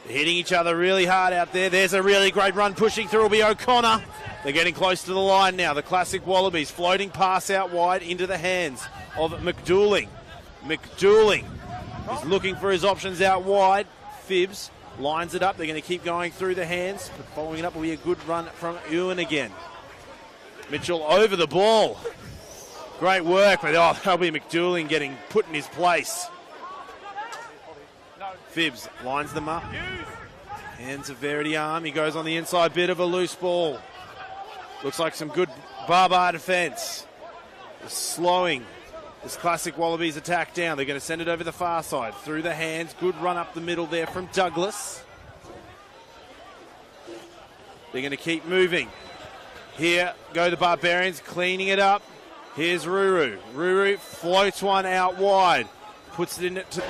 They're hitting each other really hard out there. There's a really great run pushing through. Will be O'Connor. They're getting close to the line now. The classic Wallabies floating pass out wide into the hands of McDouling. McDouling is looking for his options out wide. Phibbs lines it up. They're going to keep going through the hands. But following it up will be a good run from Ewan again. Mitchell over the ball. Great work, but that'll be McDouling getting put in his place. Phibbs lines them up. Hands of Verity Arm. He goes on the inside, bit of a loose ball. Looks like some good Barbar defence. Slowing this classic Wallabies attack down. They're going to send it over the far side. Through the hands. Good run up the middle there from Douglas. They're going to keep moving. Here go the Barbarians, cleaning it up. Here's Ruru. Ruru floats one out wide. Puts it in it to...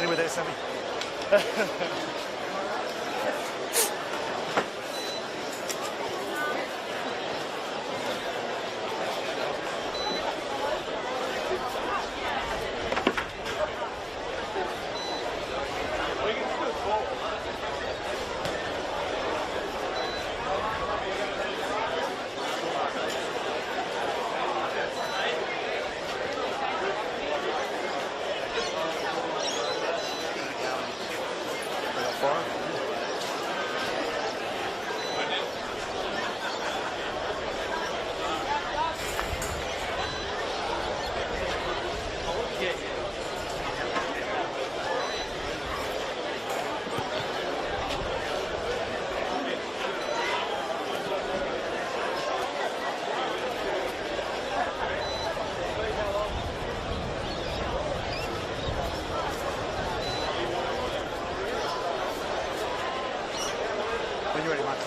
Anywhere there, Sammy. When you're ready, mate.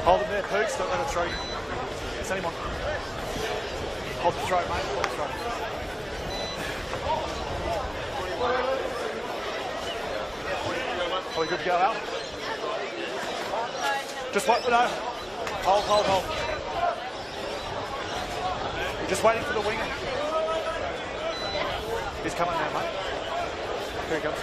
Hold it there, Pooks, don't let it throw you. It's anyone. Hold the throat, mate, hold the throat. Probably good to go, Al. Just wait, no. Hold. You're just waiting for the winger. He's coming now, mate. Here he comes.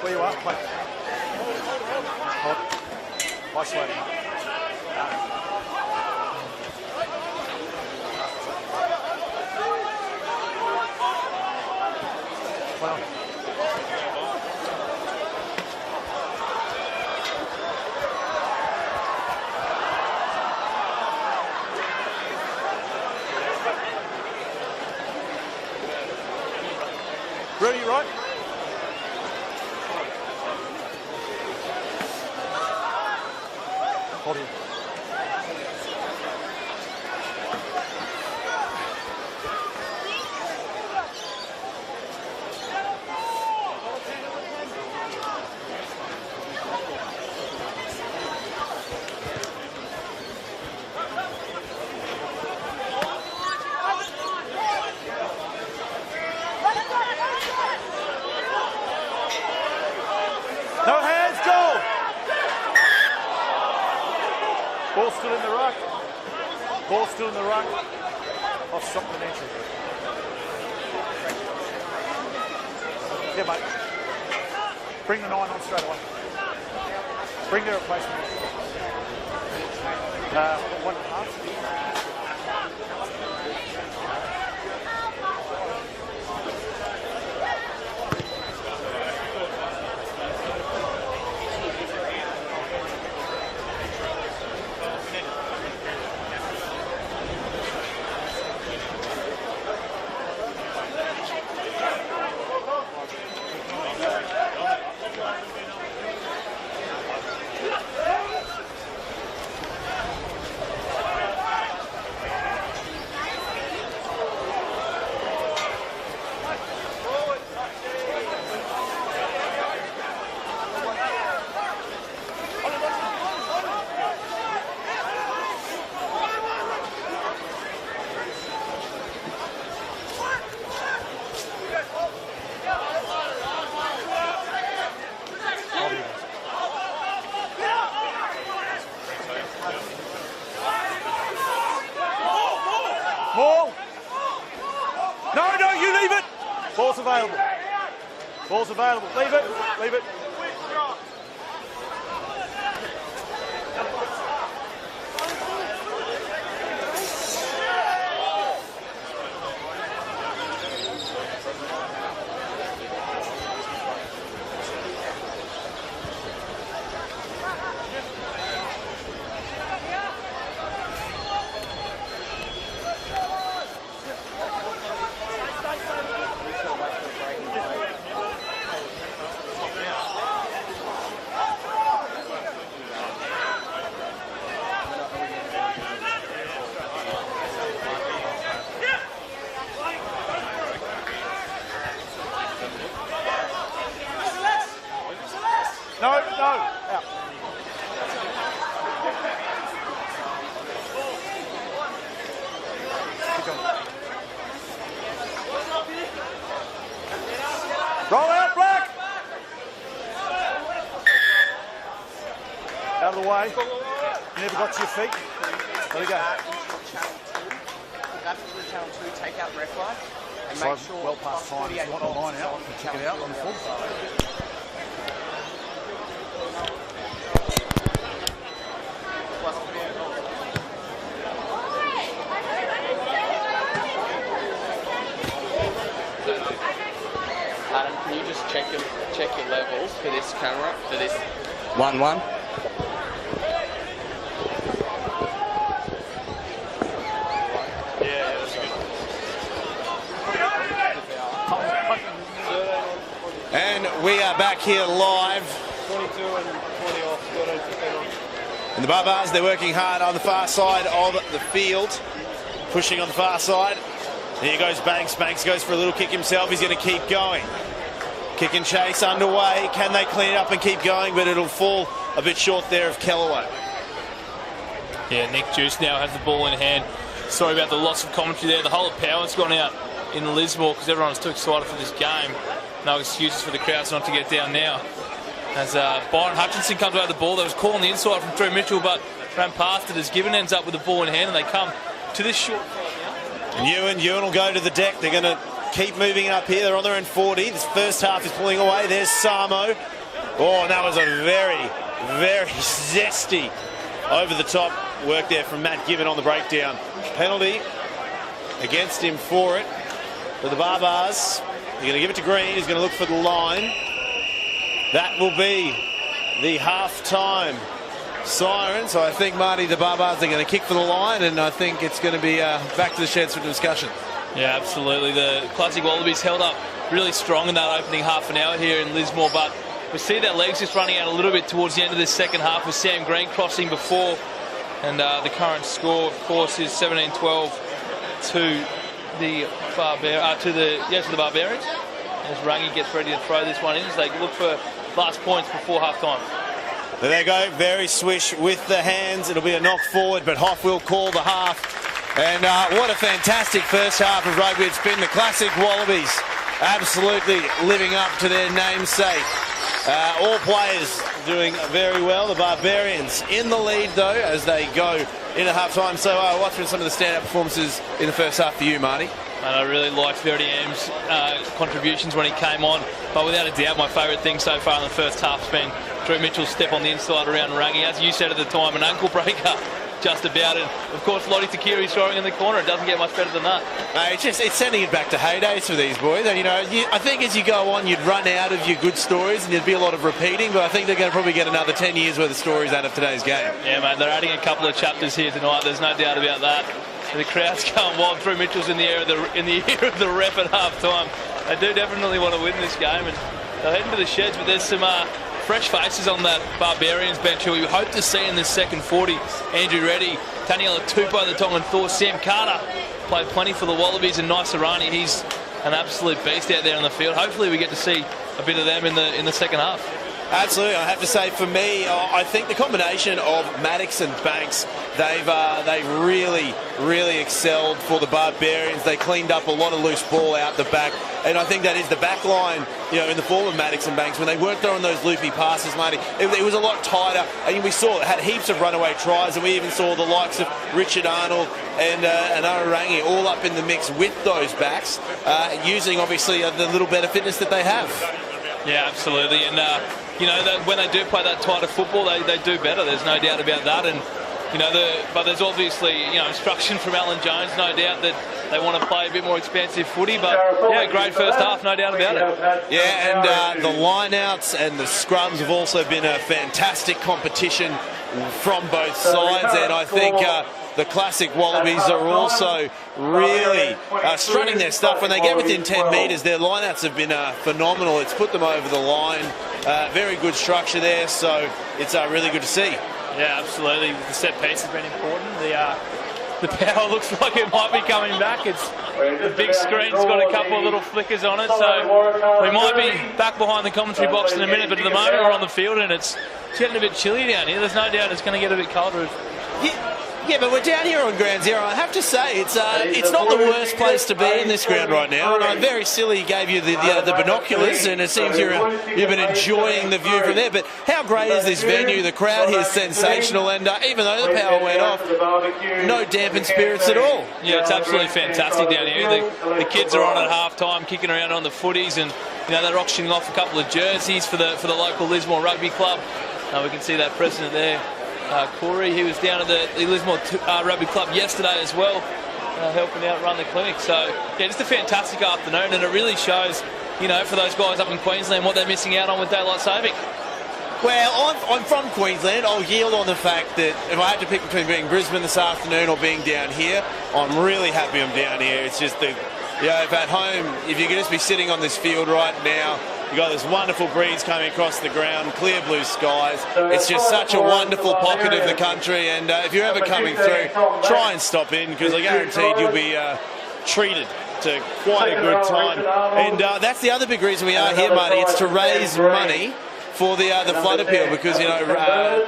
Where you are, play. Hold. Isolating. Well. Rudy, right? Hold him. No hands, goal! Ball still in the ruck. Ball still in the ruck. Off something entry. Yeah, mate. Bring the 9 on straight away. Bring the replacement. 1.5. Ball's available. Leave it. Leave it. No, no. Out. Roll out, Black. Out of the way. Never got to your feet. There you go. That's the channel 2, take out ref line and So make sure well past time. If you want the line out, you can kick it out on the full. Adam, can you just check your levels for this camera, for this 1-1? And we are back here live. 22 and 20 off. And the Barbars, they're working hard on the far side of the field, pushing on the far side. Here goes Banks. Banks goes for a little kick himself. He's going to keep going. Kick and chase underway. Can they clean it up and keep going? But it'll fall a bit short there of Kellaway. Yeah, Nick Juice now has the ball in hand. Sorry about the loss of commentary there. The whole of power's gone out in Lismore because everyone's too excited for this game. No excuses for the crowds not to get down now. As Byron Hutchinson comes out of the ball, that was caught on the inside from Drew Mitchell, but ran past it as Gibbon ends up with the ball in hand, and they come to this short side now. And Ewan will go to the deck. They're going to keep moving up here. They're on their own 40. This first half is pulling away. There's Samo. Oh, and that was a very, very zesty over-the-top work there from Matt Gibbon on the breakdown. Penalty against him for it. For the Barbars, they're going to give it to Green. He's going to look for the line. That will be the half-time siren. So I think, Marty, the Barbars are going to kick for the line, and I think it's going to be back to the sheds for discussion. Yeah, absolutely. The classic Wallabies held up really strong in that opening half an hour here in Lismore, but we see their legs just running out a little bit towards the end of this second half with Sam Green crossing before, and the current score, of course, is 17-12 to the Barbarians. As Rangi gets ready to throw this one in as they look for last points before half-time. There they go, very swish with the hands. It'll be a knock forward, but Hoff will call the half. And what a fantastic first half of rugby it's been. The classic Wallabies absolutely living up to their namesake. All players doing very well. The Barbarians in the lead, though, as they go into half-time. So what's been some of the standout performances in the first half for you, Marty? And I really liked Verdi M's contributions when he came on. But without a doubt, my favourite thing so far in the first half has been Drew Mitchell's step on the inside around Rangi. As you said at the time, an ankle breaker just about it. Of course, Lottie Takiri throwing in the corner. It doesn't get much better than that. It's sending it back to heydays for these boys. And, I think as you go on, you'd run out of your good stories and there'd be a lot of repeating. But I think they're going to probably get another 10 years worth of stories out of today's game. Yeah, mate, they're adding a couple of chapters here tonight. There's no doubt about that. The crowd's going wild. Drew Mitchell's in the ear of the ref at half-time. They do definitely want to win this game, and they'll head into the sheds. But there's some fresh faces on that Barbarians bench who we hope to see in this second 40. Andrew Reddy, Taniela Tupou, the Tongan Thor, Sam Carter played plenty for the Wallabies, and Naisarani, he's an absolute beast out there on the field. Hopefully we get to see a bit of them in the second half. Absolutely. I have to say, for me, I think the combination of Maddox and Banks, they've really excelled for the Barbarians. They cleaned up a lot of loose ball out the back, and I think that is the back line, in the form of Maddox and Banks, when they weren't throwing those loopy passes, Marty, it was a lot tighter, and we saw it had heaps of runaway tries, and we even saw the likes of Richard Arnold and Arangi all up in the mix with those backs, using obviously the little better fitness that they have. Yeah, absolutely. And, when they do play that tighter football, they do better. There's no doubt about that. And, but there's obviously, instruction from Alan Jones, no doubt that they want to play a bit more expansive footy. But, yeah, great first half, no doubt about it. Yeah, and the line-outs and the scrums have also been a fantastic competition from both sides. And I think the classic Wallabies are also really strutting their stuff. When they get within 10 metres, their line-outs have been phenomenal. It's put them over the line. Very good structure there, so it's really good to see. Yeah, absolutely. The set piece has been important. The power looks like it might be coming back. The big screen's got a couple of little flickers on it, so we might be back behind the commentary box in a minute, but at the moment we're on the field and it's getting a bit chilly down here. There's no doubt it's going to get a bit colder. Yeah, but we're down here on Ground Zero. I have to say, it's not the worst place to be in this ground right now. And I'm very silly gave you the binoculars, and it seems you've been enjoying the view from there. But how great is this venue? The crowd here is sensational, and even though the power went off, no dampened spirits at all. Yeah, it's absolutely fantastic down here. The kids are on at half-time, kicking around on the footies, and they're auctioning off a couple of jerseys for the local Lismore Rugby Club. We can see that president there. Corey, he was down at the Lismore Rugby Club yesterday as well, helping out run the clinic. So, yeah, just a fantastic afternoon, and it really shows, for those guys up in Queensland, what they're missing out on with daylight saving. Well, I'm from Queensland. I'll yield on the fact that if I had to pick between being Brisbane this afternoon or being down here, I'm really happy I'm down here. It's just if at home, if you could just be sitting on this field right now, you've got this wonderful breeze coming across the ground, clear blue skies. It's just such a wonderful pocket of the country, and if you're ever coming through, try and stop in, because I guaranteed you'll be treated to quite a good time. And that's the other big reason we are here, Marty. It's to raise money for the flood appeal, because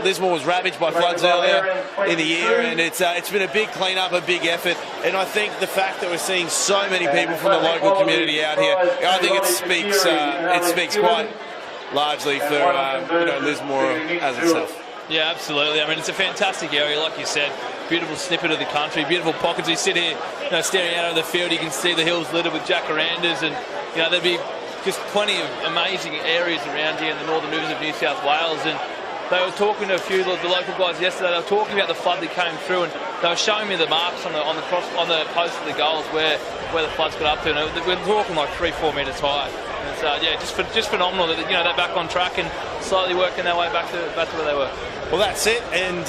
Lismore was ravaged by floods earlier in the year, and it's been a big clean-up, a big effort. And I think the fact that we're seeing so many people from the local community out here, I think it speaks quite largely for Lismore as itself. Yeah, absolutely. I mean, it's a fantastic area, like you said. Beautiful snippet of the country, beautiful pockets. We sit here, staring out over the field. You can see the hills littered with jacarandas, and there'd be just plenty of amazing areas around here in the northern rivers of New South Wales. And they were talking to a few of the local guys yesterday. They were talking about the flood that came through, and they were showing me the marks on the post of the goals where the floods got up to. And we're talking like 3-4 metres high. And it's just phenomenal that they're back on track and slowly working their way back to where they were. Well, that's it, and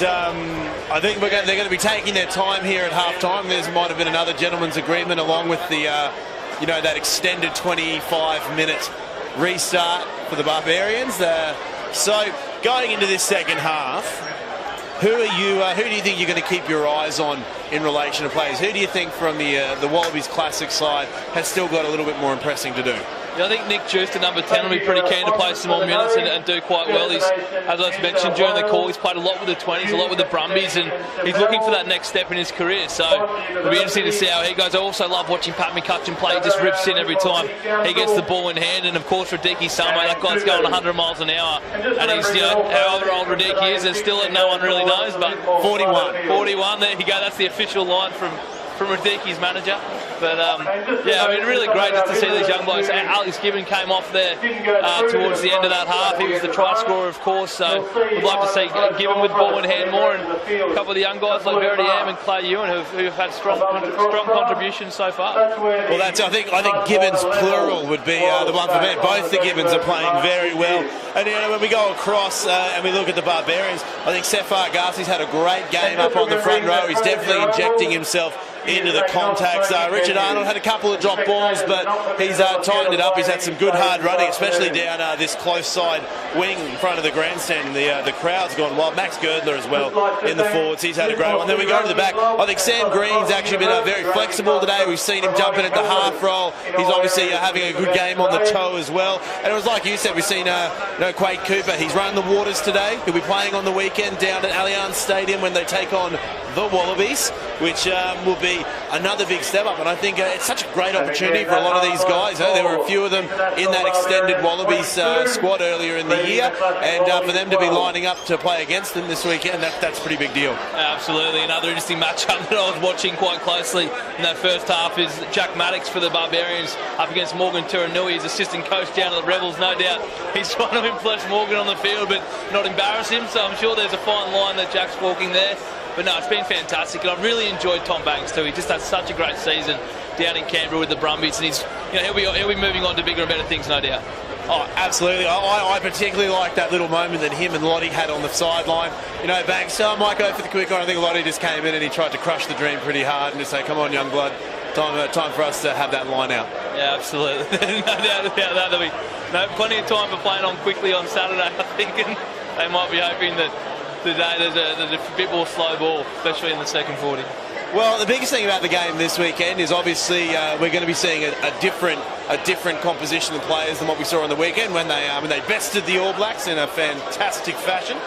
I think they're going to be taking their time here at half-time. There might have been another gentleman's agreement along with the that extended 25-minute restart for the Barbarians. So going into this second half, who do you think you're going to keep your eyes on in relation to players? Who do you think from the Wallabies Classic side has still got a little bit more impressing to do? I think Nick Juster, number 10, will be pretty keen to play some more minutes and do quite well. He's, as I mentioned during the call, he's played a lot with the 20s, a lot with the Brumbies, and he's looking for that next step in his career. So it'll be interesting to see how he goes. I also love watching Pat McCutcheon play. He just rips in every time he gets the ball in hand. And, of course, Radiki Samo, that guy's going 100 miles an hour. And he's, however old Radiki is, and still no one really knows. But 41, there you go. That's the official line from Radiki's manager. But, really great just to see these young blokes. Alex Gibbon came off there towards the end of that half. He was the try scorer, of course, so we'd like to see Gibbon with ball in hand more, and a couple of the young guys like Verity Am and Clay Ewan who've had strong contributions so far. Well, I think Gibbons plural would be the one for me. Both the Gibbons are playing very well. And when we go across and we look at the Barbarians, I think Sefar Garci's had a great game up on the front row. He's definitely injecting himself into the contacts. Richard Arnold had a couple of drop balls, but he's tightened it up. He's had some good hard running, especially down this close side wing in front of the grandstand. The crowd's gone wild. Max Girdler as well in the forwards. He's had a great one. Then we go to the back. I think Sam Green's actually been very flexible today. We've seen him jumping at the half roll. He's obviously having a good game on the toe as well. And it was like you said, we've seen Quade Cooper. He's run the waters today. He'll be playing on the weekend down at Allianz Stadium when they take on the Wallabies, which will be be another big step up. And I think it's such a great opportunity for a lot of these guys. There were a few of them in that extended Wallabies squad earlier in the year, and for them to be lining up to play against them this weekend, that's a pretty big deal. Absolutely. Another interesting matchup that I was watching quite closely in that first half is Jack Maddox for the Barbarians up against Morgan Turanui, his assistant coach down at the Rebels. No doubt he's trying to impress Morgan on the field but not embarrass him, so I'm sure there's a fine line that Jack's walking there. But no, it's been fantastic, and I've really enjoyed Tom Banks too. He just had such a great season down in Canberra with the Brumbies, and he'll be moving on to bigger and better things, no doubt. Oh, absolutely. I particularly like that little moment that him and Lottie had on the sideline. Banks might go for the quick one. I think Lottie just came in and he tried to crush the dream pretty hard and just say, come on, young blood, time for us to have that line out. Yeah, absolutely. No doubt about that. There'll be plenty of time for playing on quickly on Saturday, I think, and they might be hoping that today there's a bit more slow ball, especially in the second 40. Well, the biggest thing about the game this weekend is obviously we're going to be seeing a different composition of players than what we saw on the weekend when they bested the All Blacks in a fantastic fashion.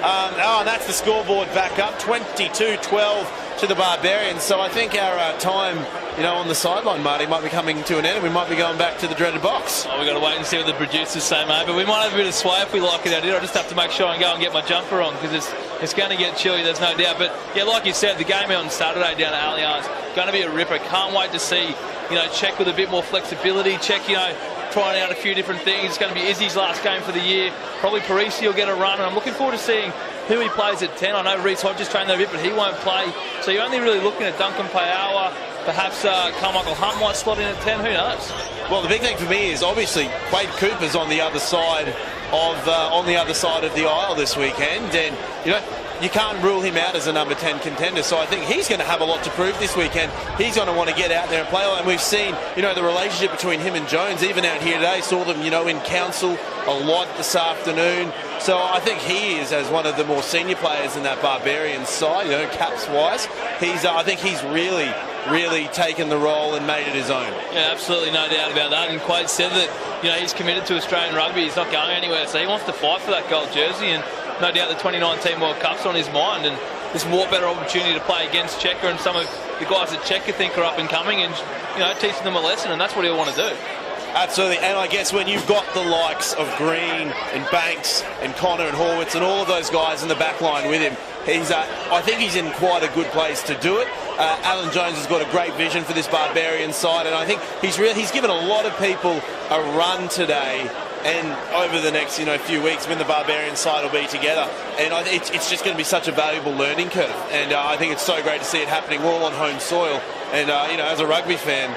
And that's the scoreboard back up, 22-12 to the Barbarians. So I think our time, on the sideline, Marty, might be coming to an end, and we might be going back to the dreaded box. We've got to wait and see what the producers say, mate. But we might have a bit of sway if we like it out here. I just have to make sure I go and get my jumper on because it's going to get chilly, there's no doubt. But yeah, like you said, the game on Saturday down at Allianz, going to be a ripper. Can't wait to see, Czech with a bit more flexibility. Czech, trying out a few different things. It's going to be Izzy's last game for the year. Probably Parisi will get a run, and I'm looking forward to seeing who he plays at 10. I know Reece Hodges trained there a bit, but he won't play. So you're only really looking at Duncan Payawa. Perhaps Carmichael Hunt might slot in at 10. Who knows? Well, the big thing for me is obviously Quade Cooper's on the other side of the aisle this weekend, and you can't rule him out as a number 10 contender. So I think he's going to have a lot to prove this weekend. He's going to want to get out there and play. And we've seen, the relationship between him and Jones, even out here today. Saw them, in council a lot this afternoon. So I think he is, as one of the more senior players in that Barbarians side, caps-wise, I think he's really taken the role and made it his own. Yeah, absolutely, no doubt about that. And Quade said that, he's committed to Australian rugby. He's not going anywhere. So he wants to fight for that gold jersey. And no doubt the 2019 World Cup's on his mind, and this more better opportunity to play against Checker and some of the guys that Checker think are up and coming, and teaching them a lesson, and that's what he'll want to do. Absolutely, and I guess when you've got the likes of Green and Banks and Connor and Horwitz and all of those guys in the back line with him, I think he's in quite a good place to do it. Alan Jones has got a great vision for this Barbarian side, and I think he's given a lot of people a run today. And over the next, few weeks when the Barbarian side will be together. And it's just going to be such a valuable learning curve. And I think it's so great to see it happening all on home soil. And, as a rugby fan,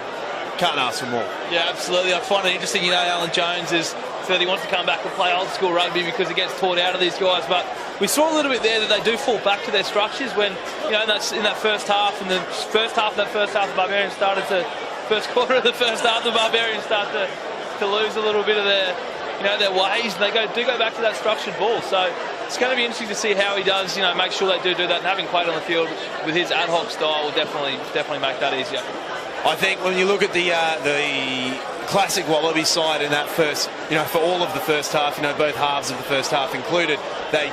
can't ask for more. Yeah, absolutely. I find it interesting, Alan Jones said he wants to come back and play old school rugby because it gets taught out of these guys. But we saw a little bit there that they do fall back to their structures when, in that first half, and the first half of the Barbarians started to, first quarter of the first half, the Barbarians start to lose a little bit of their ways, and they do go back to that structured ball. So it's going to be interesting to see how he does, make sure they do that. And having Quade on the field with his ad hoc style will definitely make that easier. I think when you look at the classic Wallaby side in that first, for all of the first half, both halves of the first half included, they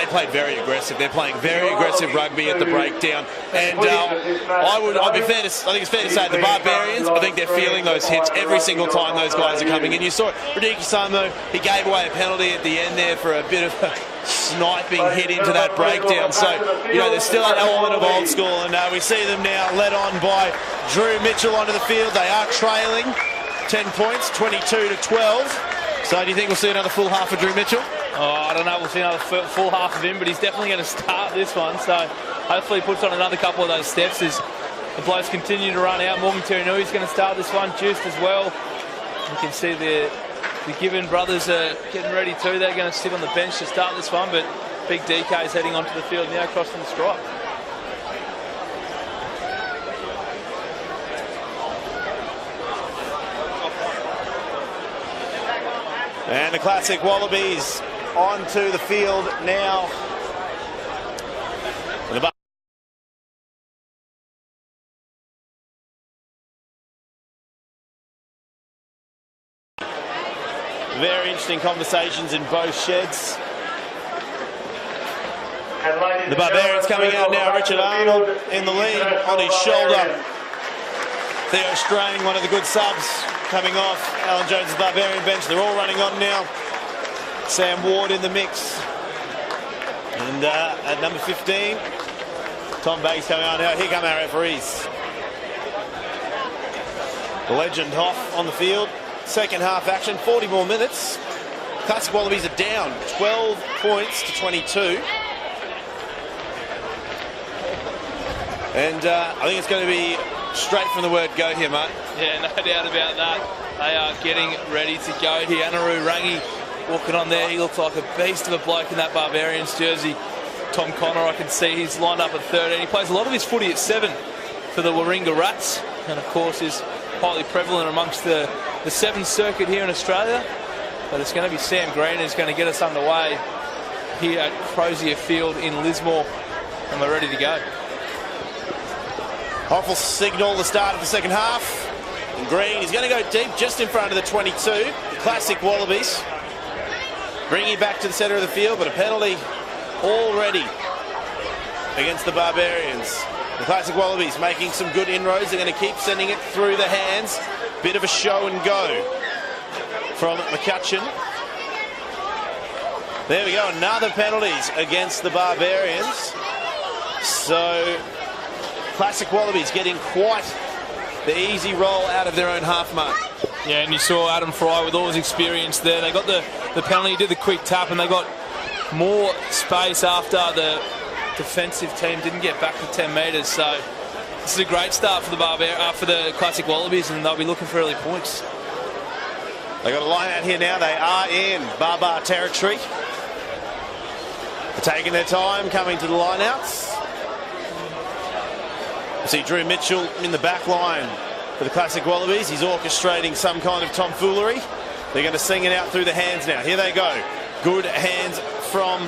played very aggressive. They're playing very aggressive rugby at the breakdown. And I think it's fair to say the Barbarians, I think they're feeling those hits every single time those guys are coming in. You saw it, Radiki Samo, he gave away a penalty at the end there for a bit of a sniping hit into that breakdown. So, there's still an element of old school, and we see them now led on by Drew Mitchell onto the field. They are trailing 10 points, 22-12. So do you think we'll see another full half of Drew Mitchell? I don't know, we'll see another full half of him, but he's definitely going to start this one. So hopefully he puts on another couple of those steps as the blokes continue to run out. Morgan Turanui is going to start this one, juiced as well. You can see the Gibbon brothers are getting ready too. They're going to sit on the bench to start this one, but Big DK is heading onto the field now, crossing the stripe. And the classic Wallabies onto the field now. Very interesting conversations in both sheds. The Barbarians coming out now. Richard Arnold in the lead on his shoulder. Theo Strang, one of the good subs, coming off Alan Jones' Barbarian bench. They're all running on now. Sam Ward in the mix. And at number 15, Tom Banks coming on now. Here come our referees. The legend Hoff on the field. Second half action, 40 more minutes. Classic Wallabies are down 12 points to 22. And I think it's going to be straight from the word go here, mate. Yeah, no doubt about that. They are getting ready to go here. Anaru Rangi walking on there. He looks like a beast of a bloke in that Barbarians jersey. Tom Connor, I can see he's lined up at 13. He plays a lot of his footy at 7 for the Warringah Rats. And, of course, is highly prevalent amongst the 7th circuit here in Australia. But it's going to be Sam Green who's going to get us underway here at Crozier Field in Lismore. And we're ready to go. Hoff will signal the start of the second half. And Green is going to go deep just in front of the 22. The Classic Wallabies. Bringing it back to the centre of the field, but a penalty already against the Barbarians. The Classic Wallabies making some good inroads. They're going to keep sending it through the hands. Bit of a show and go from McCutcheon. There we go, another penalties against the Barbarians. So Classic Wallabies getting quite the easy roll out of their own half mark. Yeah, and you saw Adam Fry with all his experience there. They got the penalty, did the quick tap, and they got more space after the defensive team didn't get back to 10 metres. So this is a great start for the Classic Wallabies, and they'll be looking for early points. They got a line out here now. They are in Barbar territory. They're taking their time coming to the lineouts. You see Drew Mitchell in the back line for the Classic Wallabies. He's orchestrating some kind of tomfoolery. They're going to sing it out through the hands now. Here they go. Good hands from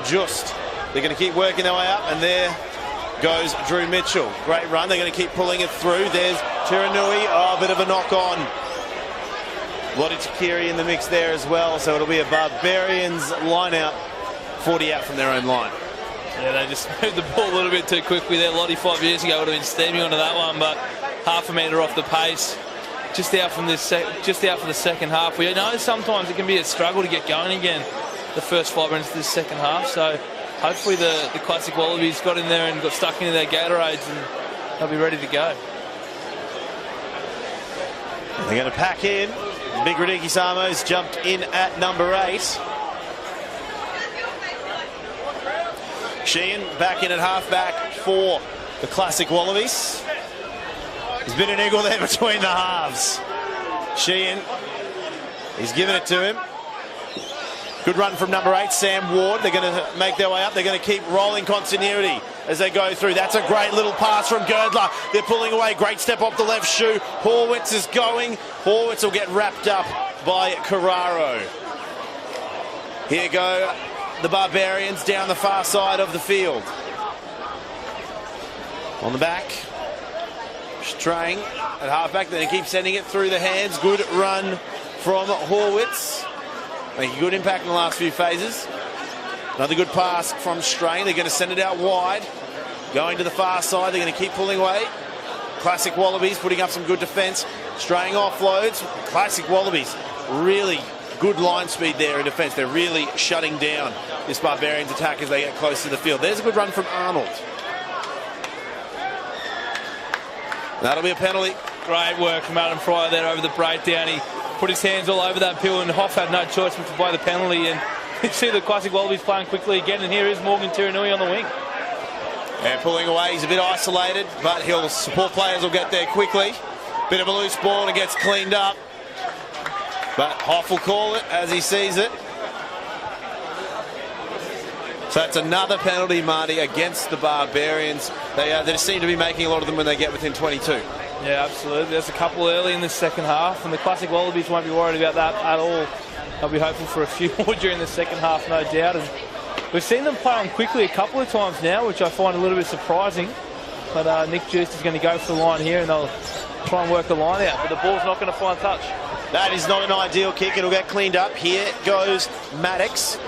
Just. They're going to keep working their way up, and there goes Drew Mitchell. Great run. They're going to keep pulling it through. There's Tiranui. Oh, a bit of a knock on. Lottie Takiri in the mix there as well. So it'll be a Barbarians line out. 40 out from their own line. Yeah, they just moved the ball a little bit too quickly there. Lottie 5 years ago would have been steaming onto that one, but half a metre off the pace. Just out from this, just out for the second half. We know sometimes it can be a struggle to get going again. The first 5 minutes of this second half. So hopefully the Classic Wallabies got in there and got stuck into their Gatorades, and they'll be ready to go. They're going to pack in. Big Radiki Samo's jumped in at number 8. Sheehan back in at halfback for the Classic Wallabies. There's been an eagle there between the halves. Sheehan, he's given it to him. Good run from number 8, Sam Ward. They're going to make their way up. They're going to keep rolling continuity as they go through. That's a great little pass from Girdler. They're pulling away. Great step off the left shoe. Horwitz is going. Horwitz will get wrapped up by Carraro. Here go the Barbarians down the far side of the field. On the back, Strang at halfback. Then he keeps sending it through the hands. Good run from Horwitz. Making good impact in the last few phases. Another good pass from Strang. They're going to send it out wide. Going to the far side. They're going to keep pulling away. Classic Wallabies putting up some good defence. Strang offloads. Classic Wallabies really good line speed there in defence. They're really shutting down this Barbarians attack as they get close to the field. There's a good run from Arnold. That'll be a penalty. Great work from Adam Fryer there over the breakdown. He put his hands all over that pill, and Hoff had no choice but to play the penalty. And you see the Classic Wallabies playing quickly again, and here is Morgan Tiranui on the wing. And pulling away, he's a bit isolated, but support players will get there quickly. Bit of a loose ball, and it gets cleaned up. But Hoff will call it as he sees it. So that's another penalty, Marty, against the Barbarians. They seem to be making a lot of them when they get within 22. Yeah, absolutely. There's a couple early in the second half, and the Classic Wallabies won't be worried about that at all. They'll be hopeful for a few more during the second half, no doubt. And we've seen them play on quickly a couple of times now, which I find a little bit surprising. But Nick Juice is going to go for the line here, and they'll try and work the line out. But the ball's not going to find touch. That is not an ideal kick. It'll get cleaned up. Here goes Maddox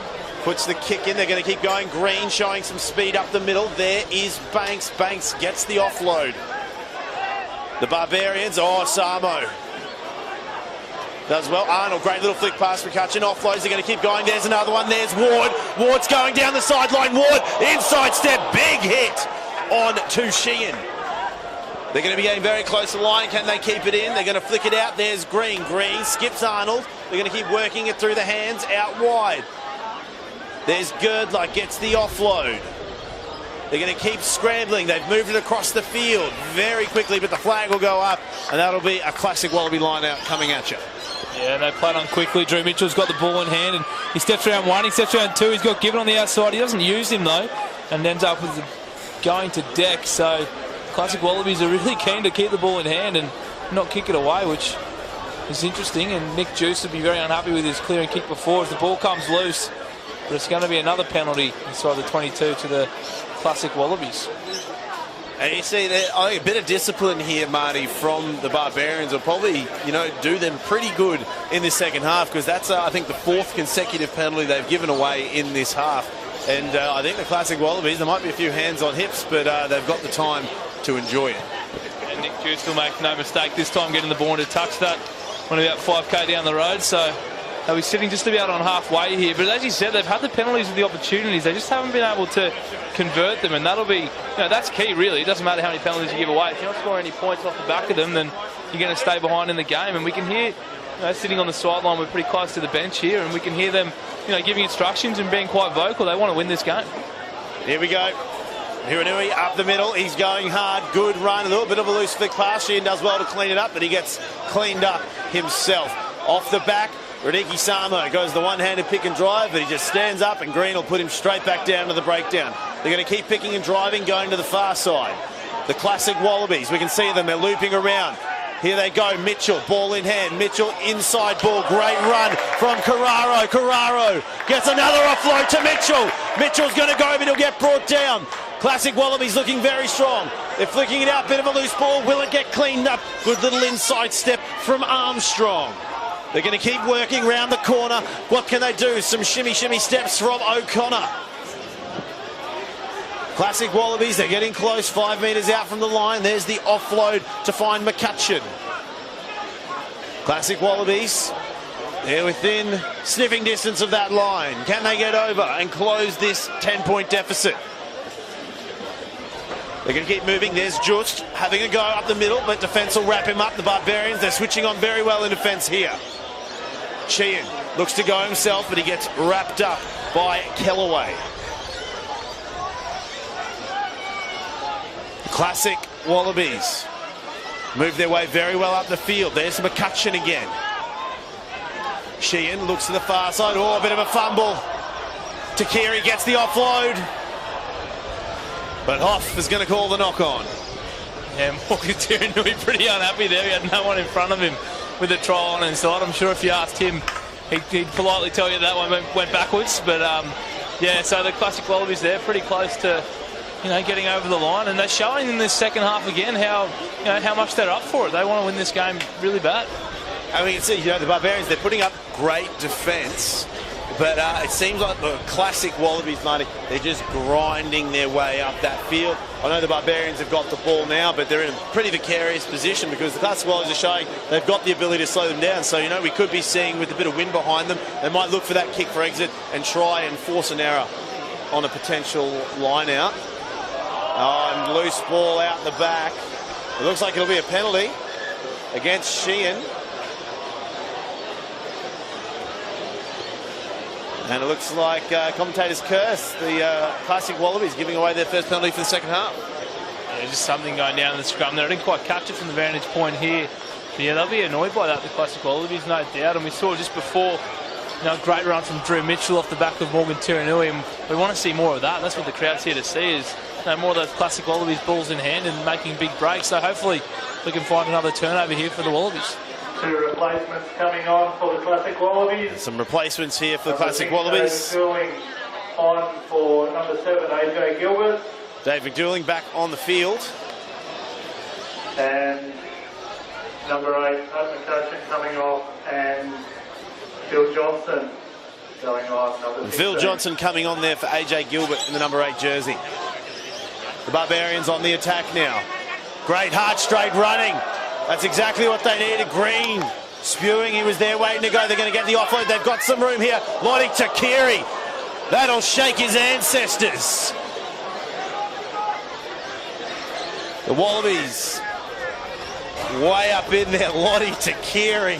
puts the kick in. They're going to keep going. Green showing some speed up the middle. There is Banks. Banks gets the offload. The Barbarians, Samo does well. Arnold, great little flick pass for McCutcheon. Offloads, they're going to keep going. There's another one. There's Ward. Ward's going down the sideline. Ward, inside step, big hit on to Sheehan. They're going to be getting very close to the line. Can they keep it in? They're going to flick it out. There's Green. Green skips Arnold. They're going to keep working it through the hands out wide. There's Girdler, gets the offload. They're going to keep scrambling. They've moved it across the field very quickly, but the flag will go up, and that'll be a classic Wallaby line out coming at you. Yeah, they played on quickly. Drew Mitchell's got the ball in hand, and he steps around one, he steps around two. He's got Given on the outside. He doesn't use him, though, and ends up with going to deck. So classic Wallabies are really keen to keep the ball in hand and not kick it away, which is interesting. And Nick Juice would be very unhappy with his clearing kick before as the ball comes loose. But it's going to be another penalty inside the 22 to the classic Wallabies. And you see, I think a bit of discipline here, Marty, from the Barbarians will probably, do them pretty good in this second half, because that's, I think, the fourth consecutive penalty they've given away in this half. And I think the classic Wallabies, there might be a few hands on hips, but they've got the time to enjoy it. And Nick Juice will make no mistake this time getting the ball to touch that when about 5k down the road. So they'll be sitting just about on halfway here. But as you said, they've had the penalties with the opportunities. They just haven't been able to convert them, and that'll be, that's key, really. It doesn't matter how many penalties you give away. If you're not scoring any points off the back of them, then you're going to stay behind in the game. And we can hear, sitting on the sideline, we're pretty close to the bench here, and we can hear them, giving instructions and being quite vocal. They want to win this game. Here we go. Hiranui up the middle. He's going hard. Good run. A little bit of a loose flick pass. Sheehan does well to clean it up, but he gets cleaned up himself. Off the back, Radiki Samo goes the one-handed pick and drive, but he just stands up, and Green will put him straight back down to the breakdown. They're going to keep picking and driving, going to the far side. The classic Wallabies, we can see them, they're looping around. Here they go, Mitchell, ball in hand. Mitchell, inside ball, great run from Carraro. Carraro gets another offload to Mitchell. Mitchell's going to go, but he'll get brought down. Classic Wallabies looking very strong. They're flicking it out, bit of a loose ball. Will it get cleaned up? Good little inside step from Armstrong. They're going to keep working round the corner. What can they do? Some shimmy steps from O'Connor. Classic Wallabies, they're getting close, 5 metres out from the line. There's the offload to find McCutcheon. Classic Wallabies, they're within sniffing distance of that line. Can they get over and close this 10-point deficit? They're going to keep moving. There's Just having a go up the middle, but defence will wrap him up. The Barbarians, they're switching on very well in defence here. Sheehan looks to go himself, but he gets wrapped up by Kellaway. Classic Wallabies move their way very well up the field. There's McCutcheon again. Sheehan looks to the far side. Oh, a bit of a fumble. Takiri gets the offload. But Hoff is going to call the knock-on. Yeah, Morgan Tirinui pretty unhappy there. He had no one in front of him with the try on inside. I'm sure if you asked him, he'd politely tell you that one went backwards. But, yeah, so the classic Wallabies there pretty close to, getting over the line. And they're showing in this second half again how much they're up for it. They want to win this game really bad. I mean, see, the Barbarians, they're putting up great defence. But it seems like the classic Wallabies, Marty, they're just grinding their way up that field. I know the Barbarians have got the ball now, but they're in a pretty precarious position because the classic Wallabies are showing they've got the ability to slow them down. So, we could be seeing with a bit of wind behind them, they might look for that kick for exit and try and force an error on a potential line out. Oh, and loose ball out the back. It looks like it'll be a penalty against Sheehan. And it looks like commentators curse the classic Wallabies giving away their first penalty for the second half. Yeah, just something going down in the scrum there. I didn't quite catch it from the vantage point here. But yeah, they'll be annoyed by that, the classic Wallabies, no doubt. And we saw just before, a great run from Drew Mitchell off the back of Morgan Tirinui. And we want to see more of that. That's what the crowd's here to see is more of those classic Wallabies balls in hand and making big breaks. So hopefully we can find another turnover here for the Wallabies. 2 replacements coming on for the classic Wallabies. Some replacements here for the classic Wallabies. Going on for number 7, AJ Gilbert. Dave McDouling back on the field. And number 8, Pat McCutcheon coming off, and Bill Johnson And Phil Johnson coming on there for AJ Gilbert in the number 8 jersey. The Barbarians on the attack now. Great heart straight running. That's exactly what they needed. Green spewing. He was there waiting to go. They're going to get the offload. They've got some room here. Lottie Takiri. That'll shake his ancestors. The Wallabies way up in there. Lottie Takiri.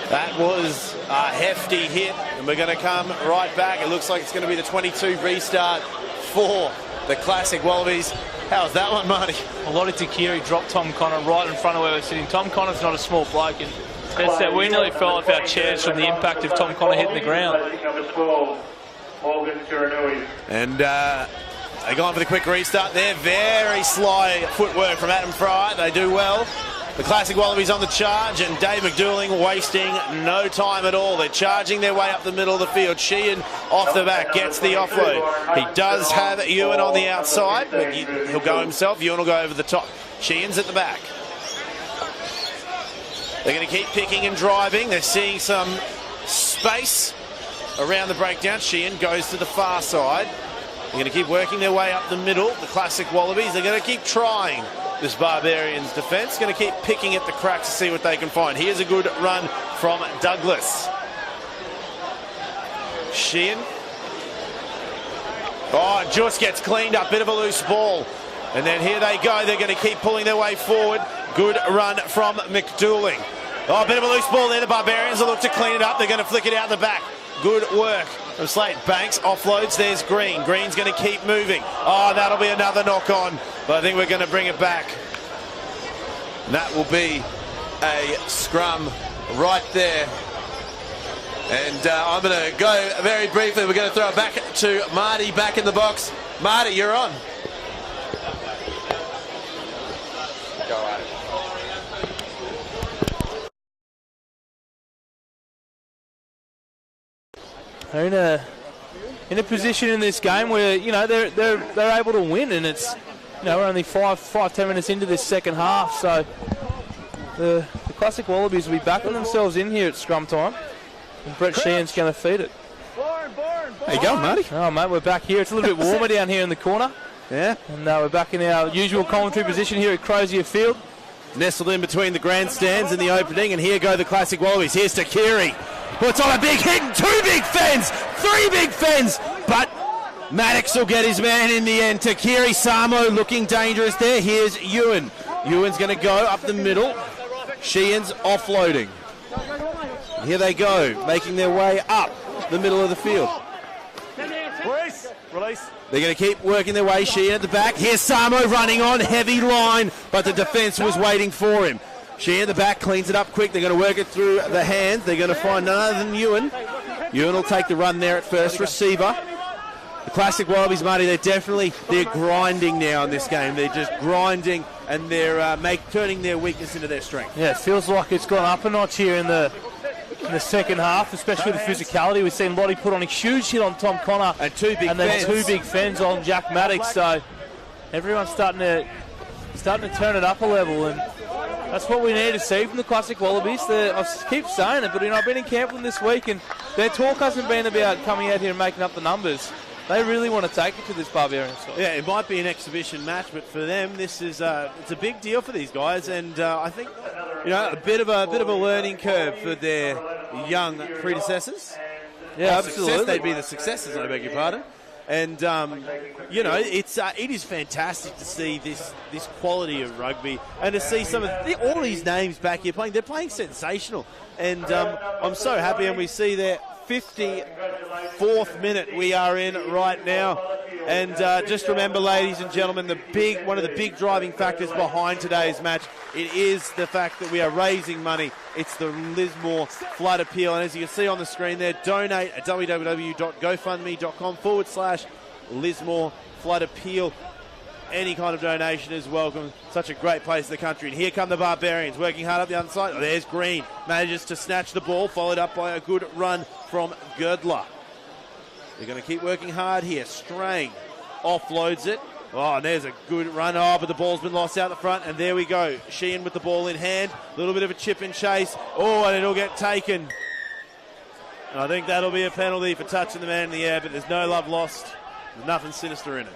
That was a hefty hit, and we're going to come right back. It looks like it's going to be the 22 restart for the classic Wallabies. How's that one, Marty? Well, Lottie Takiri dropped Tom Connor right in front of where we're sitting. Tom Connor's not a small bloke, and that's that we nearly fell off our chairs from the impact of Tom Connor hitting the ground. And they're going for the quick restart there. Very sly footwork from Adam Fry. They do well. The classic Wallabies on the charge, and Dave McDouling wasting no time at all. They're charging their way up the middle of the field. Sheehan off the back gets the offload. He does have Ewan on the outside, but he'll go himself. Ewan will go over the top. Sheehan's at the back. They're going to keep picking and driving. They're seeing some space around the breakdown. Sheehan goes to the far side. They're going to keep working their way up the middle. The classic Wallabies, they're going to keep trying. This Barbarians defence going to keep picking at the cracks to see what they can find. Here's a good run from Douglas. Sheehan. Oh, just gets cleaned up. Bit of a loose ball. And then here they go. They're going to keep pulling their way forward. Good run from McDouling. Oh, a bit of a loose ball there. The Barbarians will look to clean it up. They're going to flick it out the back. Good work from Slate. Banks offloads. There's Green. Green's going to keep moving. Oh, that'll be another knock on. But I think we're going to bring it back. And that will be a scrum right there. And I'm going to go very briefly. We're going to throw it back to Marty back in the box. Marty, you're on. Go at it. They're in a position in this game where they're able to win, and it's we're only 5-10 minutes into this second half, so the classic Wallabies will be backing themselves in here at scrum time, and Brett Sheehan's going to feed it. How you going, Marty? Oh mate, we're back here. It's a little bit warmer down here in the corner. Yeah. And we're back in our usual commentary position here at Crozier Field. Nestled in between the grandstands in the opening, and here go the classic Wallabies. Here's Takiri. Puts on a big hit, and 2 big fens, 3 big fens, but Maddox will get his man in the end. Takiri Samo looking dangerous there. Here's Ewan. Ewan's going to go up the middle. Sheehan's offloading. Here they go, making their way up the middle of the field. Release. They're going to keep working their way. Sheehan at the back. Here's Samo running on, heavy line, but the defence was waiting for him. Sheehan at the back cleans it up quick. They're going to work it through the hands. They're going to find none other than Ewan. Ewan will take the run there at first receiver. The classic Wallabies, Marty, they're grinding now in this game. They're just grinding, and they're turning their weakness into their strength. Yeah, it feels like it's gone up a notch here in the second half, especially with the physicality. We've seen Lottie put on a huge hit on Tom Connor, and 2 big and fens. then 2 big fens on Jack Maddox. So everyone's starting to turn it up a level, and that's what we need to see from the classic Wallabies. I keep saying it, but I've been in camp with them this week, and their talk hasn't been about coming out here and making up the numbers. They really want to take it to this Barbarians side. Yeah, it might be an exhibition match, but for them, this is it's a big deal for these guys, and I think a bit of a learning curve for their young predecessors. Yeah, absolutely. They'd be the successors, I beg your pardon. And it is fantastic to see this quality of rugby, and to see all these names back here playing. They're playing sensational, and I'm so happy. And we see their 54th minute we are in right now. And just remember, ladies and gentlemen, one of the big driving factors behind today's match, it is the fact that we are raising money. It's the Lismore Flood Appeal. And as you can see on the screen there, donate at www.gofundme.com/Lismore Flood Appeal. Any kind of donation is welcome. Such a great place in the country. And here come the Barbarians, working hard up the underside. Oh, there's Green. Manages to snatch the ball, followed up by a good run from Girdler. They're going to keep working hard here. Strain offloads it. Oh, and there's a good run. Oh, but the ball's been lost out the front. And there we go. Sheehan with the ball in hand. A little bit of a chip and chase. Oh, and it'll get taken. And I think that'll be a penalty for touching the man in the air, but there's no love lost. There's nothing sinister in it.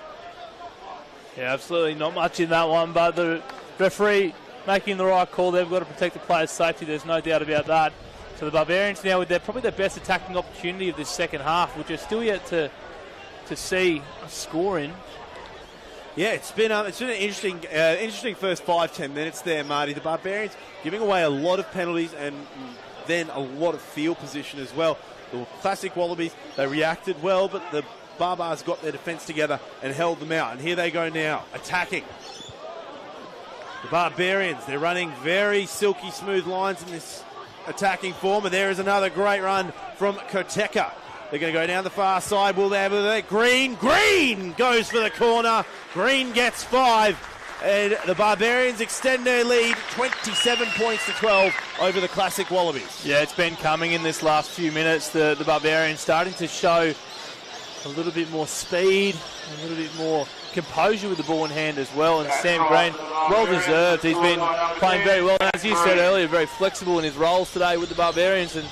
Yeah, absolutely not much in that one, but the referee making the right call. They've got to protect the player's safety. There's no doubt about that. So the Barbarians now with probably their best attacking opportunity of this second half, which is still yet to see a score in. Yeah, it's been an interesting first 5-10 minutes there, Marty. The Barbarians giving away a lot of penalties and then a lot of field position as well. The classic Wallabies, they reacted well, but the Barbars got their defence together and held them out. And here they go now, attacking. The Barbarians, they're running very silky smooth lines in this attacking form, and there is another great run from Koteka. They're going to go down the far side. Will they have it? Green goes for the corner. Green gets 5. And the Barbarians extend their lead 27 points to 12 over the classic Wallabies. Yeah, it's been coming in this last few minutes. The Barbarians starting to show a little bit more speed, a little bit more composure with the ball in hand as well. And Sam Green, well deserved. He's been playing very well. As you said earlier, very flexible in his roles today with the Barbarians, and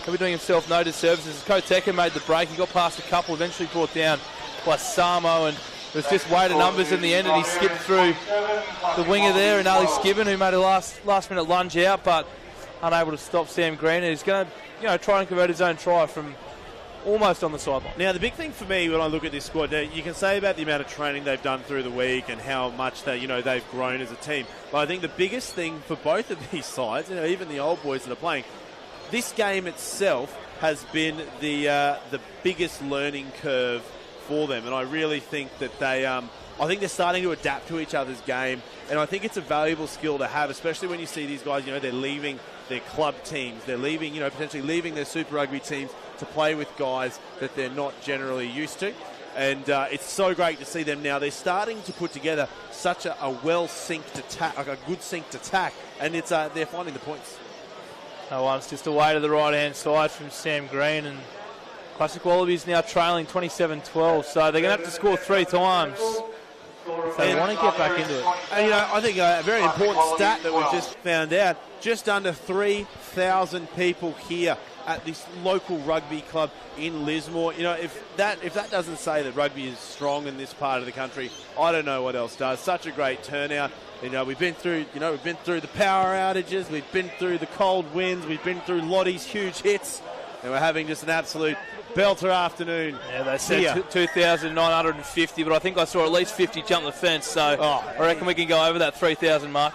he'll be doing himself no disservices. Koteka made the break. He got past a couple, eventually brought down by Samo, and it was just weight of numbers in the end, and he skipped through the winger there, and Ali Skibbon, who made a last-minute lunge out, but unable to stop Sam Green. He's going to try and convert his own try from almost on the sideline. Now, the big thing for me when I look at this squad, you can say about the amount of training they've done through the week and how much they've grown as a team. But I think the biggest thing for both of these sides, even the old boys that are playing, this game itself has been the biggest learning curve for them, and I really think that they're starting to adapt to each other's game, and I think it's a valuable skill to have, especially when you see these guys, they're leaving their club teams, they're leaving, potentially leaving their Super Rugby teams to play with guys that they're not generally used to. And it's so great to see them now. They're starting to put together such a well-synced attack, like a good synced attack, and they're finding the points. No one's just away to the right-hand side from Sam Green, and Classic Wallabies now trailing 27-12, so they're going to have to score 3 times if they want to get back into it. And, I think a very important stat that we've just found out, just under 3,000 people here at this local rugby club in Lismore. If that doesn't say that rugby is strong in this part of the country, I don't know what else does. Such a great turnout. We've been through the power outages, we've been through the cold winds, we've been through Lottie's huge hits, and we're having just an absolute belter afternoon. Yeah, they said 2,950, but I think I saw at least 50 jump the fence, so I reckon we can go over that 3,000 mark.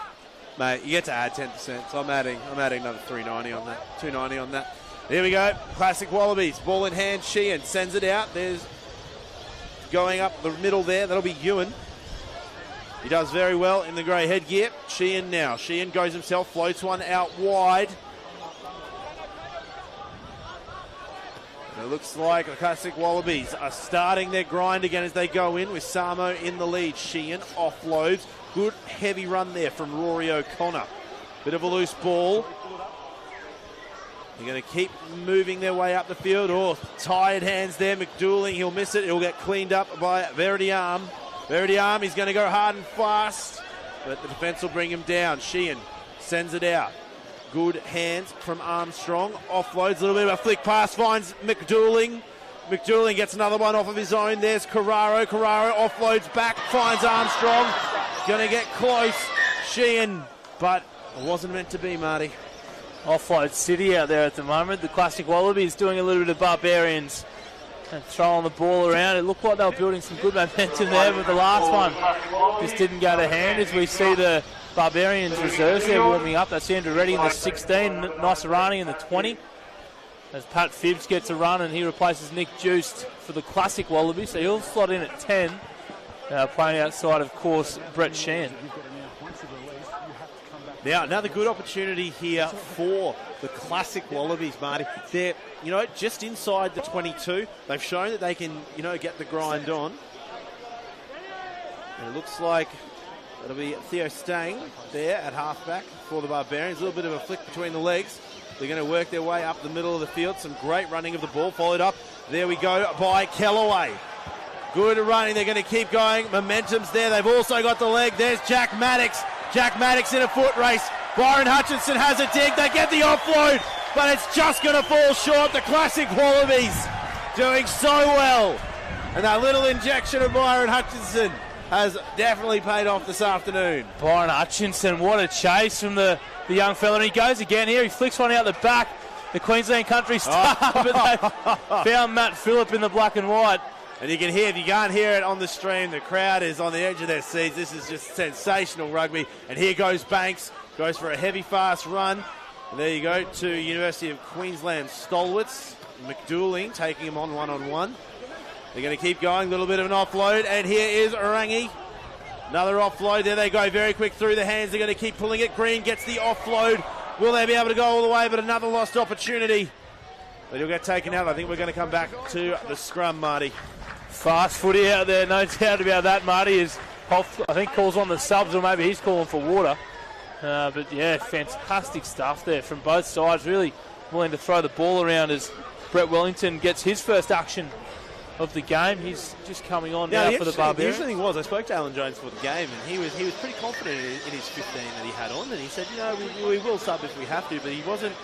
Mate, you get to add 10%, so I'm adding another 390 on that, 290 on that. Here we go, Classic Wallabies, ball in hand, Sheehan sends it out. There's going up the middle there, that'll be Ewan. He does very well in the grey headgear. Sheehan now. Sheehan goes himself, floats one out wide. It looks like the Classic Wallabies are starting their grind again as they go in with Samo in the lead. Sheehan offloads. Good heavy run there from Rory O'Connor. Bit of a loose ball. They're going to keep moving their way up the field. Oh, tired hands there. McDouling, he'll miss it. He'll get cleaned up by Verdiam. Verdiam, he's going to go hard and fast, but the defence will bring him down. Sheehan sends it out. Good hands from Armstrong. Offloads, a little bit of a flick pass, finds McDouling. McDouling gets another one off of his own. There's Carraro. Carraro offloads back, finds Armstrong. Going to get close. Sheehan, but it wasn't meant to be, Marty. Offload city out there at the moment. The Classic Wallabies doing a little bit of Barbarians and throwing the ball around. It looked like they were building some good momentum there, but the last one just didn't go to hand as we see the Barbarians reserves there warming up. That's Andrew Reddy in the 16, Naisarani in the 20. As Pat Phibbs gets a run and he replaces Nick Juiced for the Classic Wallabies, so he'll slot in at 10. Playing outside, of course, Brett Shan. Now, another good opportunity here for the Classic Wallabies, Marty. They're, just inside the 22. They've shown that they can, get the grind on. And it looks like it'll be Theo Stang there at halfback for the Barbarians. A little bit of a flick between the legs. They're going to work their way up the middle of the field. Some great running of the ball, followed up. There we go by Kellaway. Good running. They're going to keep going. Momentum's there. They've also got the leg. There's Jack Maddox. Jack Maddox in a foot race. Byron Hutchinson has a dig. They get the offload, but it's just going to fall short. The classic Wallabies doing so well. And that little injection of Byron Hutchinson has definitely paid off this afternoon. Byron Hutchinson, what a chase from the young fella. And he goes again here. He flicks one out the back. The Queensland country star, but they found Matt Phillip in the black and white. And you can hear, if you can't hear it on the stream, the crowd is on the edge of their seats. This is just sensational rugby. And here goes Banks, goes for a heavy, fast run. And there you go to University of Queensland stalwarts. McDouling taking him on one-on-one. They're going to keep going, a little bit of an offload. And here is Orangi. Another offload. There they go, very quick through the hands. They're going to keep pulling it. Green gets the offload. Will they be able to go all the way? But another lost opportunity. But he'll get taken out. I think we're going to come back to the scrum, Marty. Fast footy out there, no doubt about that. Marty is, I think, calls on the subs, or maybe he's calling for water. But yeah, fantastic stuff there from both sides. Really willing to throw the ball around as Brett Wellington gets his first action of the game. He's just coming on now for the Barbarians. The interesting thing was, I spoke to Alan Jones for the game, and he was pretty confident in his 15 that he had on, and he said, we will sub if we have to, but he wasn't,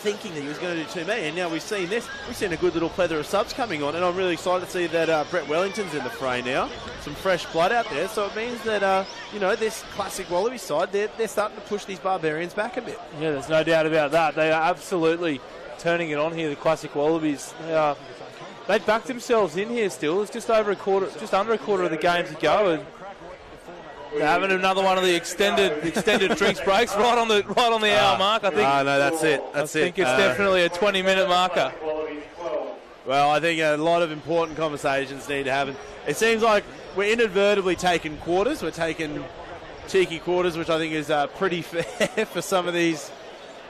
thinking that he was going to do too many. And now we've seen this. We've seen a good little plethora of subs coming on, and I'm really excited to see that Brett Wellington's in the fray now. Some fresh blood out there, so it means that this classic Wallaby side, they're starting to push these Barbarians back a bit. Yeah, there's no doubt about that. They are absolutely turning it on here. The classic Wallabies. They backed themselves in here still. It's just under a quarter of the game to go, and they're having another one of the extended drinks breaks right on the hour mark. I think. No, that's it. I think it's definitely a 20-minute marker. Well, I think a lot of important conversations need to happen. It seems like we're inadvertently taking quarters. We're taking cheeky quarters, which I think is pretty fair for some of these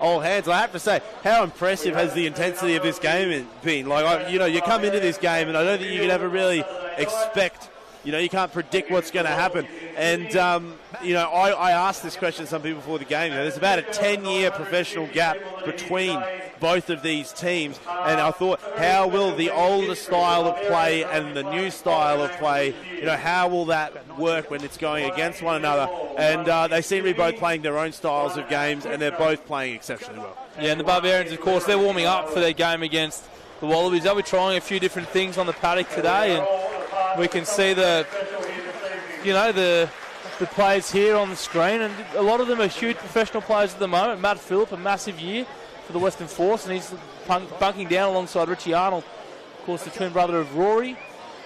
old hands. I have to say, how impressive has the intensity of this game been? Like, you come into this game, and I don't think you can ever really expect. You can't predict what's going to happen. And, I asked this question to some people before the game. There's about a 10-year professional gap between both of these teams. And I thought, how will the older style of play and the new style of play, how will that work when it's going against one another? And they seem to be both playing their own styles of games, and they're both playing exceptionally well. Yeah, and the Barbarians, of course, they're warming up for their game against the Wallabies. They'll be trying a few different things on the paddock today, and we can see the players here on the screen, and a lot of them are huge professional players at the moment. Matt Phillip, a massive year for the Western Force, and he's bunking down alongside Richie Arnold, of course, the twin brother of Rory,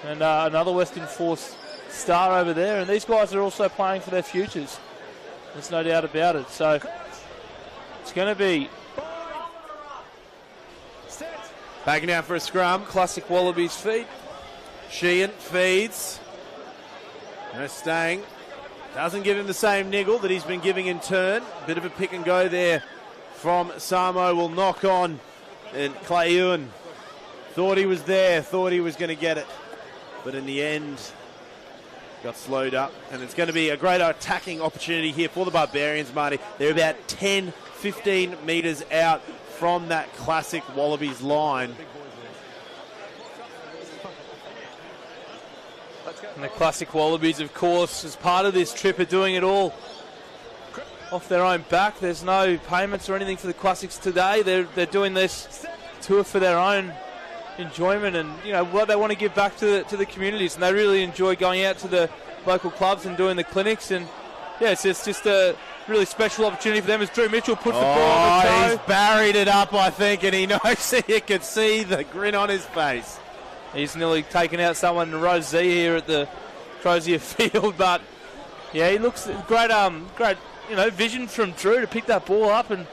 and another Western Force star over there. And these guys are also playing for their futures. There's no doubt about it. So it's going to be backing out for a scrum. Classic Wallabies feed. Sheehan feeds. Staying. Doesn't give him the same niggle that he's been giving in turn. Bit of a pick and go there from Samo. Will knock on. And Clay Ewan thought he was there, thought he was going to get it. But in the end, got slowed up. And it's going to be a great attacking opportunity here for the Barbarians, Marty. They're about 10, 15 metres out from that classic Wallabies line. And the classic Wallabies, of course, as part of this trip, are doing it all off their own back. There's no payments or anything for the classics today. They're doing this tour for their own enjoyment, and what they want to give back to the communities. And they really enjoy going out to the local clubs and doing the clinics. And yeah, it's just a really special opportunity for them as Drew Mitchell puts the ball on the toe. He's buried it up, I think, and he knows you can see the grin on his face. He's nearly taken out someone in row Z here at the Crozier Field, but yeah, he looks great. Great, vision from Drew to pick that ball up, and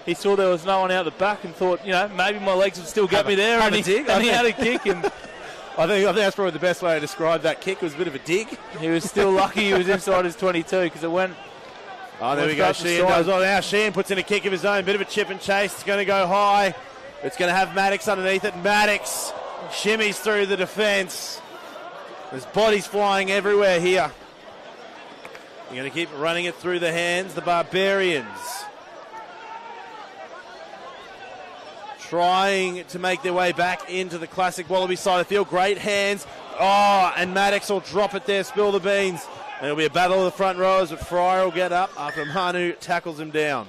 he saw there was no one out the back and thought, maybe my legs would still get me there, and he had a kick. And I think that's probably the best way to describe that kick. It was a bit of a dig. He was still lucky he was inside his 22 because it went. Oh, there we go. Sheehan does well now. Sheehan puts in a kick of his own. Bit of a chip and chase. It's going to go high. It's going to have Maddox underneath it. Maddox shimmies through the defence. There's bodies flying everywhere here. You're going to keep running it through the hands. The Barbarians trying to make their way back into the classic Wallaby side of the field. Great hands Oh, and Maddox will drop it there, spill the beans. And it'll be a battle of the front rows, but Fryer will get up after Manu tackles him down.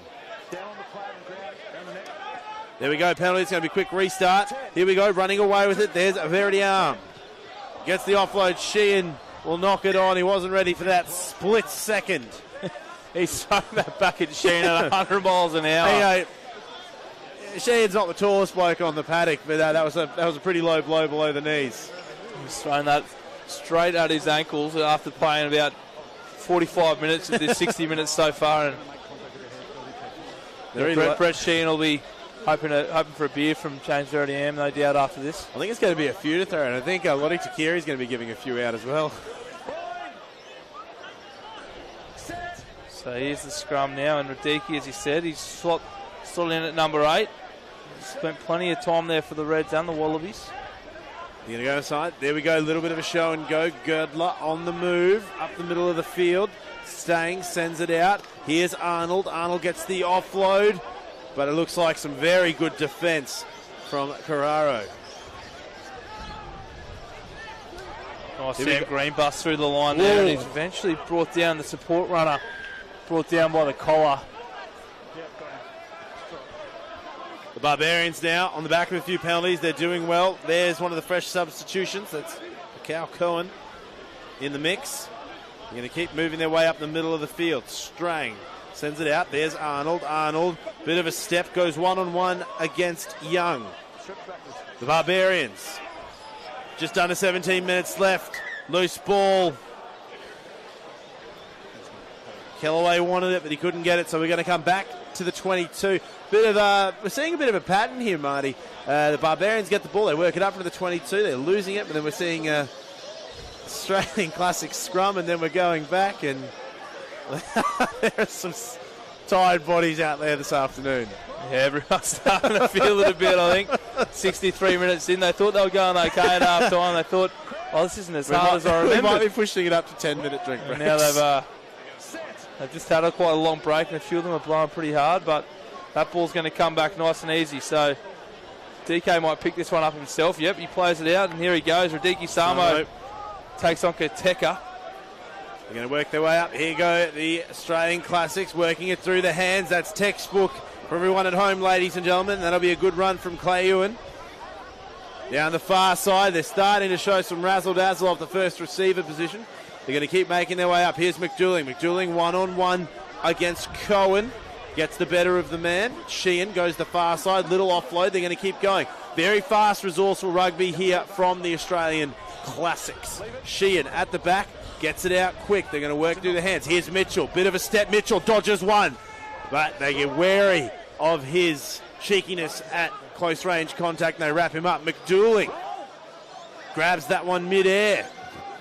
There we go, penalty. It's going to be a quick restart. Here we go, running away with it. There's Verity Arm. Gets the offload. Sheehan will knock it on. He wasn't ready for that split second. He's throwing that back at Sheehan at 100 miles an hour. Hey, Sheehan's not the tallest bloke on the paddock, but that was a pretty low blow below the knees. He's thrown that straight at his ankles after playing about 45 minutes of this 60 minutes so far. And Brett Sheehan will be hoping for a beer from James Verity Am, no doubt, after this. I think it's going to be a few to throw, and I think Lottie Takiri's going to be giving a few out as well. So here's the scrum now, and Radicki, as he said, he's slot in at number 8. Spent plenty of time there for the Reds and the Wallabies. You're going to go inside. There we go, a little bit of a show and go. Girdler on the move, up the middle of the field. Staying, sends it out. Here's Arnold. Arnold gets the offload, but it looks like some very good defence from Carraro. Oh, Sam Green busts through the line there, and he's eventually brought down the support runner, brought down by the collar. The Barbarians now on the back of a few penalties. They're doing well. There's one of the fresh substitutions. That's Cal Cohen in the mix. They're going to keep moving their way up the middle of the field. Strang sends it out. There's Arnold. Arnold, bit of a step, goes one-on-one against Young. The Barbarians, just under 17 minutes left. Loose ball. Kellaway wanted it, but he couldn't get it, so we're going to come back to the 22. We're seeing a bit of a pattern here, Marty. The Barbarians get the ball, they work it up to the 22, they're losing it, but then we're seeing Australian classic scrum, and then we're going back, and there are some tired bodies out there this afternoon. Yeah, everyone's starting to feel it a bit, I think. 63 minutes in, they thought they were going okay at half time. They thought, oh, this isn't as hard as I remember. We might be pushing it up to 10-minute drink breaks. And now they've just had quite a long break, and a few of them are blowing pretty hard, but that ball's going to come back nice and easy. So DK might pick this one up himself. Yep, he plays it out, and here he goes. Radicki Samo takes on Kateka. They're going to work their way up. Here go the Australian Classics, working it through the hands. That's textbook for everyone at home, ladies and gentlemen. That'll be a good run from Clay Ewan. Down the far side, they're starting to show some razzle-dazzle off the first receiver position. They're going to keep making their way up. Here's McDouling. McDouling one-on-one against Cohen. Gets the better of the man. Sheehan goes the far side. Little offload. They're going to keep going. Very fast, resourceful rugby here from the Australian Classics. Sheehan at the back. Gets it out quick. They're going to work through the hands. Here's Mitchell. Bit of a step. Mitchell dodges one. But they get wary of his cheekiness at close range contact, and they wrap him up. McDouling grabs that one mid-air.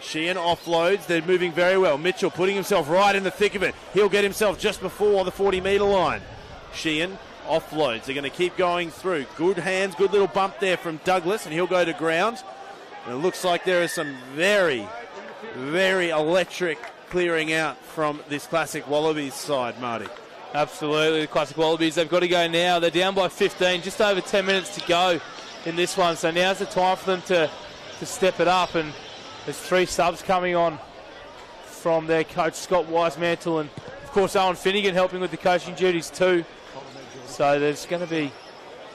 Sheehan offloads. They're moving very well. Mitchell putting himself right in the thick of it. He'll get himself just before the 40-metre line. Sheehan offloads. They're going to keep going through. Good hands, good little bump there from Douglas, and he'll go to ground. And it looks like there is some very, very electric clearing out from this Classic Wallabies side, Marty. Absolutely, the Classic Wallabies, they've got to go now. They're down by 15, just over 10 minutes to go in this one. So now's the time for them to step it up, and there's 3 subs coming on from their coach, Scott Wisemantle, and of course Owen Finnegan helping with the coaching duties too. So there's going to be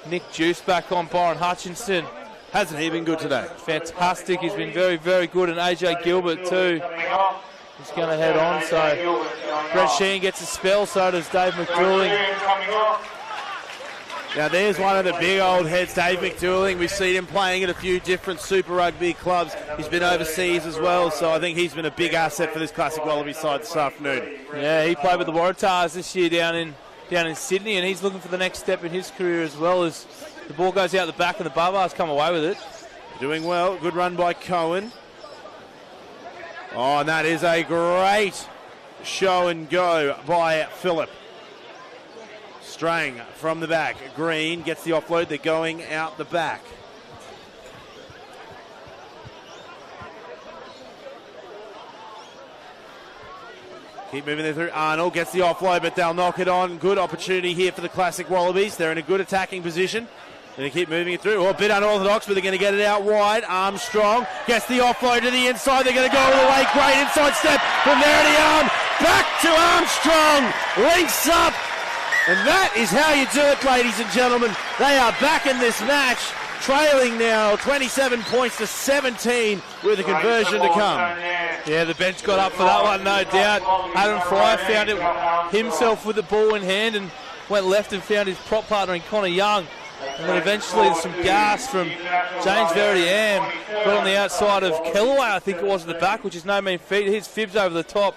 Nick Juice back on. Byron Hutchinson. Hasn't he been good today? Fantastic, he's been very, very good, and AJ Gilbert too. He's going to head on, so Brett Sheehan gets a spell, so does Dave McDouling. Now there's one of the big old heads, Dave McDouling. We've seen him playing at a few different Super Rugby clubs. He's been overseas as well, so I think he's been a big asset for this Classic Wallaby side this afternoon. Yeah, he played with the Waratahs this year down in Sydney, and he's looking for the next step in his career as well, as the ball goes out the back and the Barbars come away with it. Doing well. Good run by Cohen. Oh, and that is a great show and go by Phillip. Strang from the back. Green gets the offload. They're going out the back. Keep moving there through. Arnold gets the offload, but they'll knock it on. Good opportunity here for the Classic Wallabies. They're in a good attacking position. They keep moving it through. Oh, a bit unorthodox, but they're going to get it out wide. Armstrong gets the offload to the inside. They're going to go all the way. Great inside step from Verity Arm. Back to Armstrong. Links up. And that is how you do it, ladies and gentlemen. They are back in this match. Trailing now 27 points to 17 with a conversion to come. Yeah, the bench got up for that one, no doubt. Adam Fryer found it himself with the ball in hand and went left and found his prop partner in Connor Young. And then eventually some gas from James Verity-Am. Got on the outside of Kellaway, I think it was at the back, which is no mean feat. His fibs over the top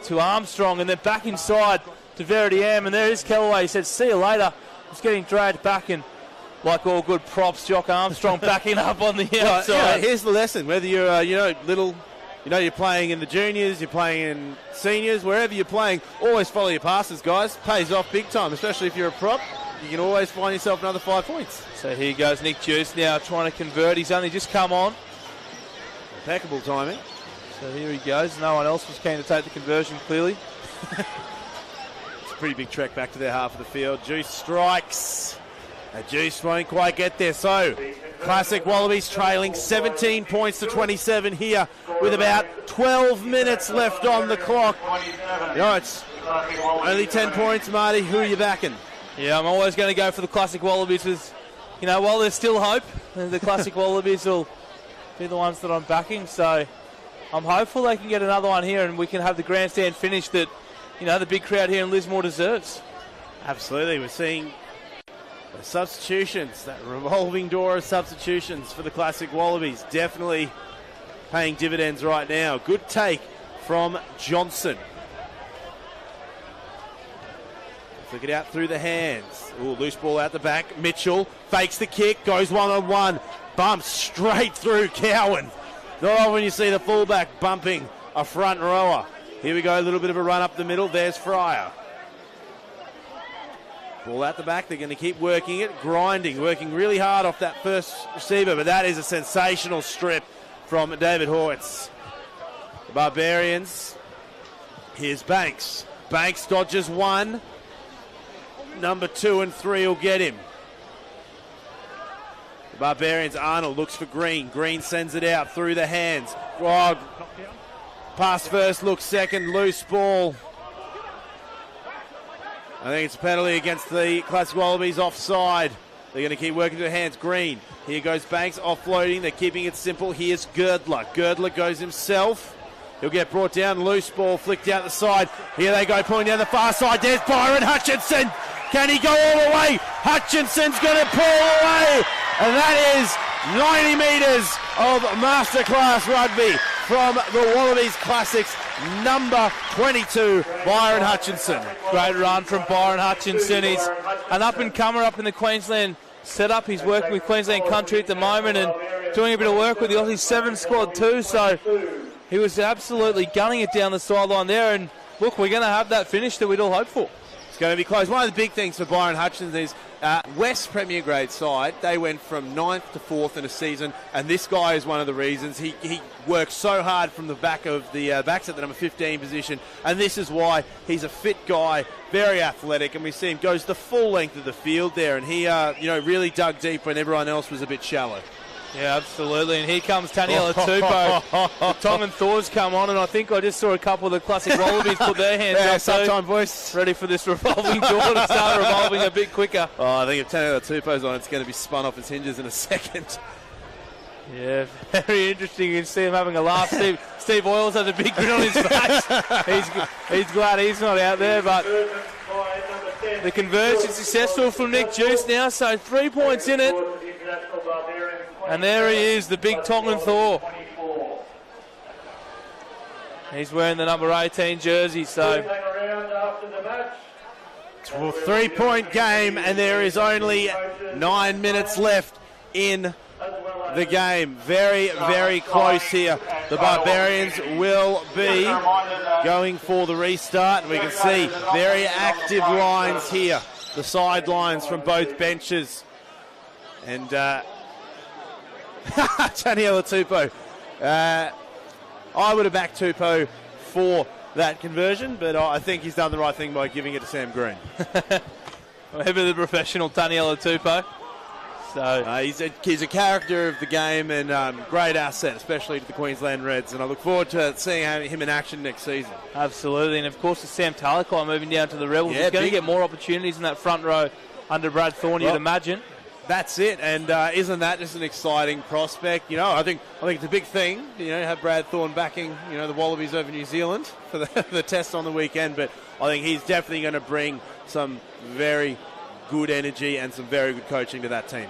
to Armstrong and then back inside to Verity-Am. And there is Kellaway. He said, see you later. He's getting dragged back and like all good props, Jock Armstrong backing up on the outside. Well, here's the lesson. Whether you're, little, you're playing in the juniors, you're playing in seniors, wherever you're playing, always follow your passes, guys. Pays off big time, especially if you're a prop. You can always find yourself another 5 points. So here goes Nick Juice now trying to convert. He's only just come on. Impeccable timing. So here he goes. No one else was keen to take the conversion, clearly. It's a pretty big trek back to their half of the field. Juice strikes. Juice won't quite get there. So, Classic Wallabies trailing 17 points to 27 here with about 12 minutes left on the clock. It's only 10 points, Marty. Who are you backing? Yeah, I'm always going to go for the Classic Wallabies. While there's still hope, the Classic Wallabies will be the ones that I'm backing. So I'm hopeful they can get another one here and we can have the grandstand finish that, the big crowd here in Lismore deserves. Absolutely. We're seeing the substitutions, that revolving door of substitutions for the Classic Wallabies. Definitely paying dividends right now. Good take from Johnson. Flick it out through the hands. Ooh, loose ball out the back. Mitchell fakes the kick, goes one-on-one. Bumps straight through Cowan. Not often you see the fullback bumping a front rower. Here we go, a little bit of a run up the middle. There's Fryer. Ball out the back. They're going to keep working it, working really hard off that first receiver. But that is a sensational strip from David Horwitz. The Barbarians. Here's Banks. Banks dodges one. Number 2 and 3 will get him. The Barbarians, Arnold looks for Green. Green sends it out through the hands. Oh, pass first, look second, loose ball. I think it's a penalty against the Classic Wallabies offside. They're going to keep working to the hands. Green. Here goes Banks offloading. They're keeping it simple. Here's Girdler. Girdler goes himself. He'll get brought down. Loose ball flicked out the side. Here they go, pulling down the far side. There's Byron Hutchinson. Can he go all the way? Hutchinson's going to pull away. And that is 90 metres of masterclass rugby from the Wallabies Classics. Number 22, Byron Hutchinson. Great run from Byron Hutchinson. He's an up-and-comer up in the Queensland setup. He's working with Queensland Country at the moment and doing a bit of work with the Aussie 7 squad too. So he was absolutely gunning it down the sideline there. And look, we're going to have that finish that we'd all hope for. It's going to be close. One of the big things for Byron Hutchinson is West Premier Grade side, they went from 9th to 4th in a season, and this guy is one of the reasons. He works so hard from the back of the backs at the number 15 position, and this is why he's a fit guy, very athletic, and we see him goes the full length of the field there, and he really dug deep when everyone else was a bit shallow. Yeah, absolutely. And here comes Taniela Tupou. The Tongan Thors come on, and I think I just saw a couple of the Classic Wallabies put their hands up. Sometime, boys. Ready for this revolving door to start revolving a bit quicker. Oh, I think if Taniela Tupou's on, it's going to be spun off its hinges in a second. Yeah, very interesting. You can see him having a laugh. Steve Oils has a big grin on his face. He's glad he's not out there, but the conversion successful from Nick Juice now, so 3 points in it. And there he is, the big Tongan Thor. He's wearing the number 18 jersey, so. It's a 3-point game, and there is only 9 minutes left in the game. Very, very close here. The Barbarians will be going for the restart, and we can see very active lines here. The sidelines from both benches. And Taniela Tupou. I would have backed Tupou for that conversion, but I think he's done the right thing by giving it to Sam Green. Maybe the professional Taniela Tupou. So he's a character of the game and great asset, especially to the Queensland Reds. And I look forward to seeing him in action next season. Absolutely. And, of course, with Sam Talakai moving down to the Rebels, he's going to get more opportunities in that front row under Brad Thorne, you'd imagine. That's it, and isn't that just an exciting prospect? You know, I think it's a big thing. You know, have Brad Thorne backing, you know, the Wallabies over New Zealand for the test on the weekend. But I think he's definitely going to bring some very good energy and some very good coaching to that team.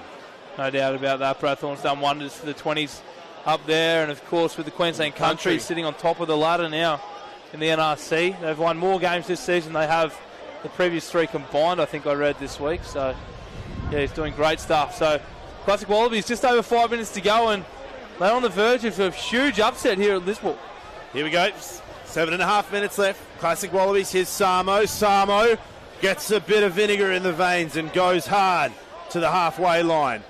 No doubt about that. Brad Thorne's done wonders for the 20s up there, and of course with the Queensland Country sitting on top of the ladder now in the NRC. They've won more games this season than they have the previous 3 combined, I think I read this week. So yeah, he's doing great stuff. So Classic Wallabies just over 5 minutes to go, and they're on the verge of a huge upset here at Lismore. Here we go. 7.5 minutes left. Classic Wallabies. Here's Samo. Samo gets a bit of vinegar in the veins and goes hard to the halfway line.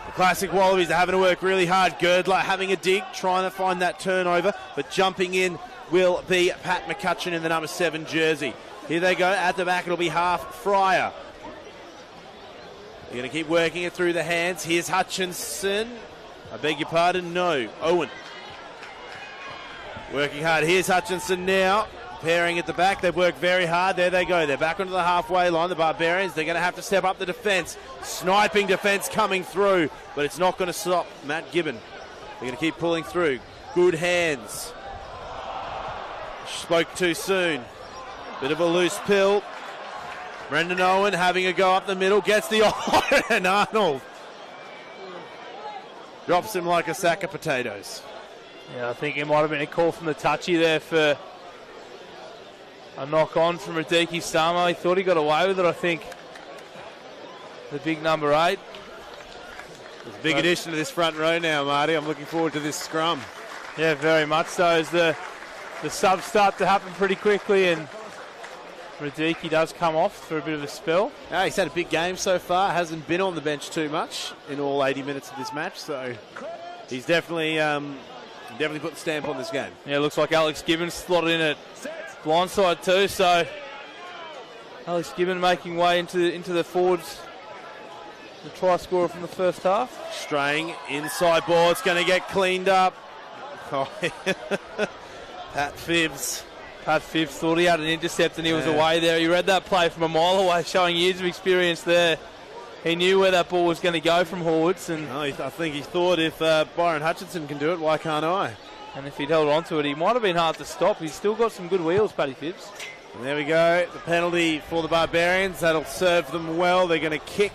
The Classic Wallabies are having to work really hard. Girdler having a dig, trying to find that turnover, but jumping in will be Pat McCutcheon in the number 7 jersey. Here they go. At the back, it'll be half Fryer. They're going to keep working it through the hands. Here's Hutchinson. I beg your pardon. No. Owen. Working hard. Here's Hutchinson now. Pairing at the back. They've worked very hard. There they go. They're back onto the halfway line. The Barbarians, they're going to have to step up the defence. Sniping defence coming through, but it's not going to stop Matt Gibbon. They're going to keep pulling through. Good hands. Spoke too soon. Bit of a loose pill. Brendan Owen having a go up the middle. Gets the and Arnold drops him like a sack of potatoes. Yeah, I think it might have been a call from the touchy there for a knock on from Radiki Samo. He thought he got away with it, I think. The big number 8. It's a big addition to this front row now, Marty. I'm looking forward to this scrum. Yeah, very much so. As the subs start to happen pretty quickly, and Radiki does come off for a bit of a spell. Yeah, he's had a big game so far. Hasn't been on the bench too much in all 80 minutes of this match, so he's definitely put the stamp on this game. Yeah, it looks like Alex Gibbon slotted in at blindside too, so Alex Gibbon making way into the forwards. The try scorer from the first half. Straying inside ball. It's going to get cleaned up. Oh, Pat Phibbs thought he had an intercept and he was away there. He read that play from a mile away, showing years of experience there. He knew where that ball was going to go from Horwitz. And I think he thought if Byron Hutchinson can do it, why can't I? And if he'd held on to it, he might have been hard to stop. He's still got some good wheels, Paddy Phibbs. And there we go. The penalty for the Barbarians. That'll serve them well. They're going to kick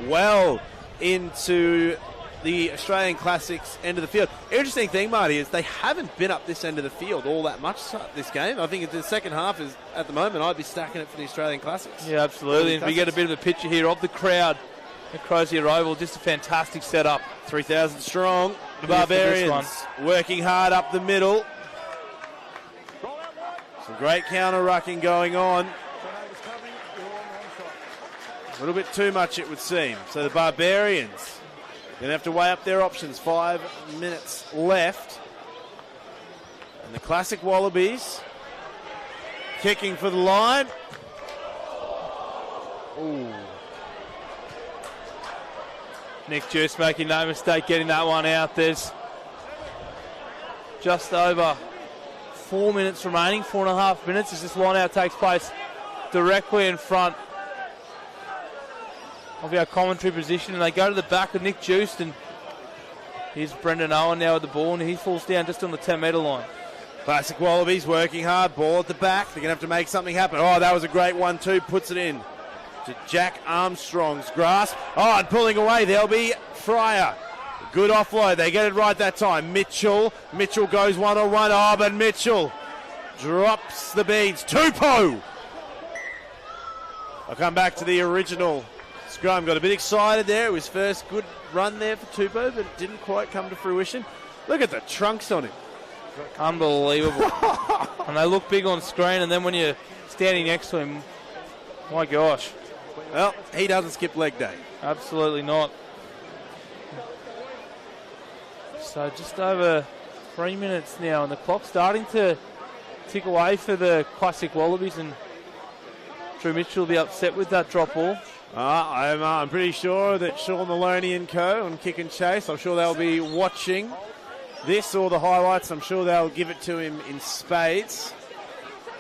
well into the Australian Classics end of the field. Interesting thing, Marty, is they haven't been up this end of the field all that much this game. I think the second half is, at the moment, I'd be stacking it for the Australian Classics. Yeah, absolutely. And we get a bit of a picture here of the crowd at Crozier Oval. Just a fantastic setup. 3,000 strong. The Barbarians working hard up the middle. Some great counter-rucking going on. A little bit too much, it would seem. So the Barbarians going to have to weigh up their options. 5 minutes left. And the Classic Wallabies kicking for the line. Ooh. Nick Juice making no mistake getting that one out. There's just over 4 minutes remaining, 4.5 minutes as this line out takes place directly in front of our commentary position, and they go to the back of Nick Juice, and here's Brendan Owen now with the ball, and he falls down just on the 10-metre line. Classic Wallabies working hard, ball at the back. They're going to have to make something happen. Oh, that was a great one too. Puts it in to Jack Armstrong's grasp. Oh, and pulling away, there'll be Fryer. Good offload. They get it right that time. Mitchell goes one-on-one. Oh, but Mitchell drops the beads. Tupou. I'll come back to the original scrum. Got a bit excited there. It was first good run there for Tupou, but it didn't quite come to fruition. Look at the trunks on him. Unbelievable. And they look big on screen, and then when you're standing next to him, my gosh. Well, he doesn't skip leg day. Absolutely not. So just over 3 minutes now, and the clock's starting to tick away for the Classic Wallabies, and Drew Mitchell will be upset with that drop ball. I'm pretty sure that Sean Maloney and co on Kick and Chase, I'm sure they'll be watching this or the highlights. I'm sure they'll give it to him in spades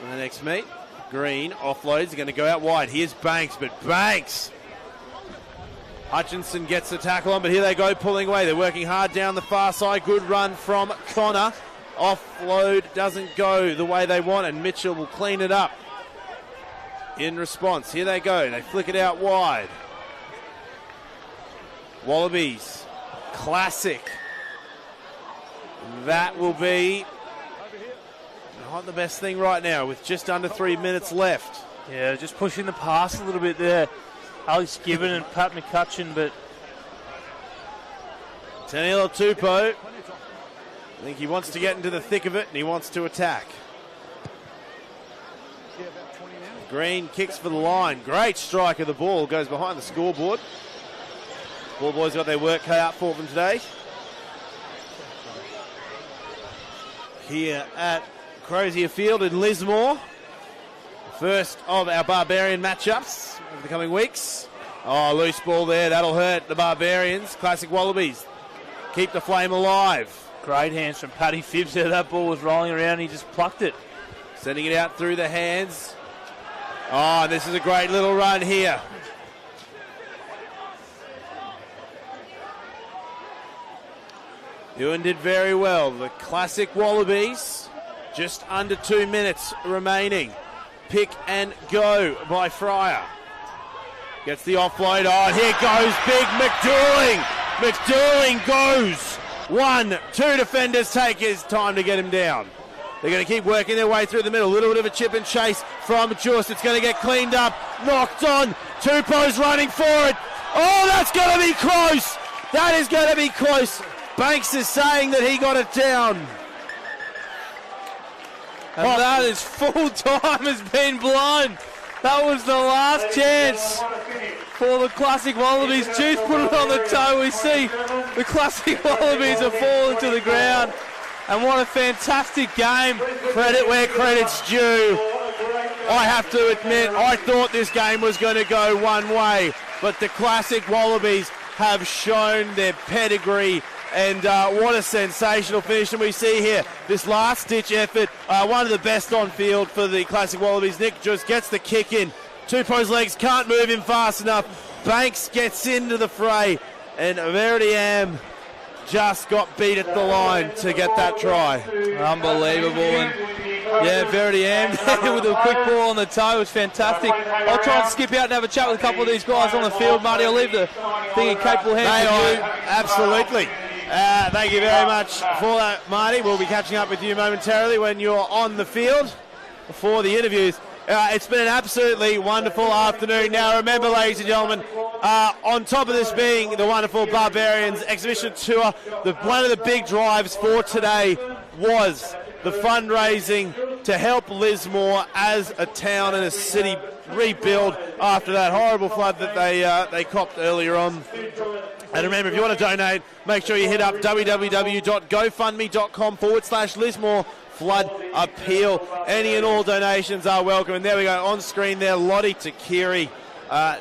in the next meet. Green offloads, going to go out wide. Here's Banks, but Banks. Hutchinson gets the tackle on, but here they go pulling away. They're working hard down the far side. Good run from Connor. Offload doesn't go the way they want, and Mitchell will clean it up in response. Here they go. They flick it out wide. Wallabies. Classic. That will be not the best thing right now with just under 3 minutes left. Yeah, just pushing the pass a little bit there. Alex Gibbon and Pat McCutcheon, but Taniela Tupou, I think he wants to get into the thick of it and he wants to attack. Green kicks for the line. Great strike of the ball. Goes behind the scoreboard. Ball boys got their work cut out for them today. Here at Crozier Field in Lismore. First of our Barbarian matchups over the coming weeks. Oh, loose ball there. That'll hurt the Barbarians. Classic Wallabies keep the flame alive. Great hands from Paddy Phibbs there. That ball was rolling around. He just plucked it. Sending it out through the hands. Oh, this is a great little run here. Ewan did very well. The classic Wallabies, just under 2 minutes remaining. Pick and go by Fryer. Gets the offload on. Here goes big McDouling. McDouling goes. 1, 2 defenders take his time to get him down. They're going to keep working their way through the middle. A little bit of a chip and chase from Juice. It's going to get cleaned up. Knocked on. Tupou's running for it. Oh, that's going to be close. That is going to be close. Banks is saying that he got it down. And that is full time has been blown. That was the last chance for the classic Wallabies. Juice put it on the toe. We see the classic Wallabies have fallen to the ground. And what a fantastic game. Credit where credit's due. I have to admit, I thought this game was going to go one way, but the classic Wallabies have shown their pedigree, and what a sensational finish. And we see here this last-ditch effort, one of the best on field for the classic Wallabies. Nick just gets the kick in. Tupou's legs can't move him fast enough. Banks gets into the fray, and Verdiam just got beat at the line to get that try. Unbelievable. And yeah, Verdiam with a quick ball on the toe was fantastic. I'll try and skip out and have a chat with a couple of these guys on the field, Marty. I'll leave the thing in capable hands with you. Absolutely. Thank you very much for that, Marty. We'll be catching up with you momentarily when you're on the field for the interviews. It's been an absolutely wonderful afternoon. Now, remember, ladies and gentlemen, on top of this being the wonderful Barbarians exhibition tour, one of the big drives for today was the fundraising to help Lismore as a town and a city rebuild after that horrible flood that they copped earlier on. And remember, if you want to donate, make sure you hit up www.gofundme.com/Lismore Flood Appeal. Any and all donations are welcome. And there we go, on screen there, Lottie Takiri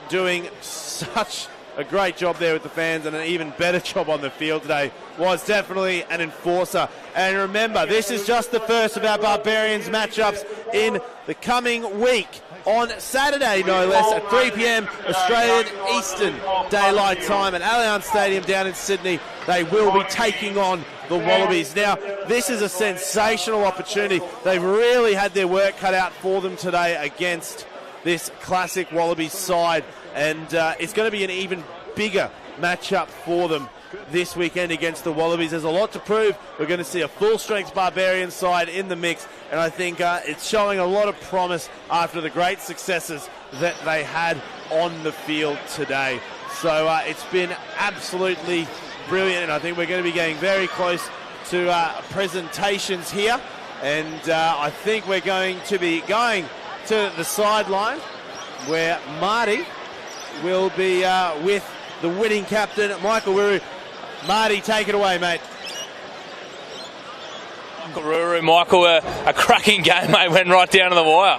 doing such a great job there with the fans, and an even better job on the field today. Was definitely an enforcer. And remember, this is just the first of our Barbarians matchups in the coming week. On Saturday, no less, at 3 p.m. Australian Eastern Daylight Time at Allianz Stadium down in Sydney, they will be taking on the Wallabies. Now, this is a sensational opportunity. They've really had their work cut out for them today against this classic Wallabies side, and it's going to be an even bigger matchup for them this weekend against the Wallabies. There's a lot to prove. We're going to see a full-strength Barbarian side in the mix, and I think it's showing a lot of promise after the great successes that they had on the field today. So it's been absolutely brilliant, and I think we're going to be getting very close to presentations here, and I think we're going to be going to the sideline where Marty will be with the winning captain, Michael Wuru. Marty, take it away, mate. Michael, a cracking game, mate. Went right down to the wire.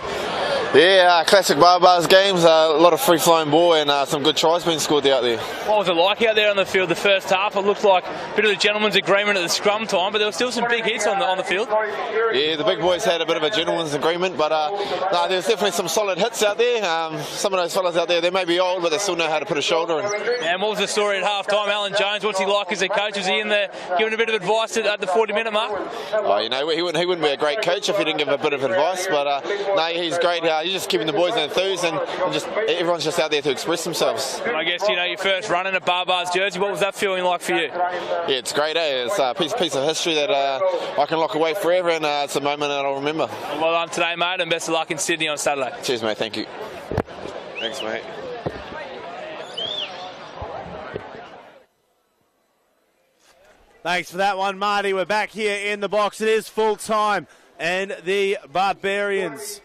Yeah, classic Barbarians games, a lot of free-flowing ball and some good tries being scored out there. What was it like out there on the field the first half? It looked like a bit of a gentleman's agreement at the scrum time, but there were still some big hits on the field. Yeah, the big boys had a bit of a gentleman's agreement, but no, there's definitely some solid hits out there. Some of those fellas out there, they may be old, but they still know how to put a shoulder in. And what was the story at half-time? Alan Jones, what's he like as a coach? Was he in there giving a bit of advice at the 40-minute mark? Oh, you know, he wouldn't be a great coach if he didn't give a bit of advice, but no, he's great. He's just keeping the boys enthused, and just everyone's just out there to express themselves. And I guess, you know, your first run in a Barbars jersey, what was that feeling like for you? Yeah, it's great, eh? It's a piece of history that I can lock away forever, and it's a moment that I'll remember. Well done today, mate, and best of luck in Sydney on Saturday. Cheers, mate. Thank you. Thanks, mate. Thanks for that one, Marty. We're back here in the box. It is full time, and the Barbarians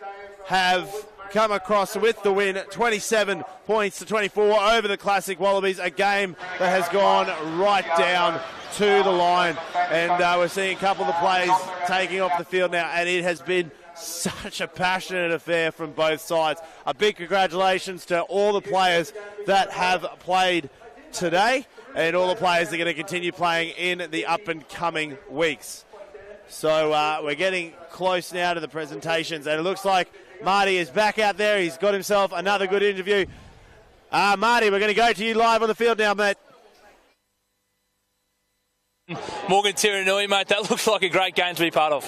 have come across with the win, 27 points to 24 over the Classic Wallabies, a game that has gone right down to the line. And we're seeing a couple of the players taking off the field now, and it has been such a passionate affair from both sides. A big congratulations to all the players that have played today, and all the players that are going to continue playing in the up-and-coming weeks. So we're getting close now to the presentations, and it looks like Marty is back out there. He's got himself another good interview. Marty, we're going to go to you live on the field now, mate. Morgan Tiranui, mate, that looks like a great game to be part of.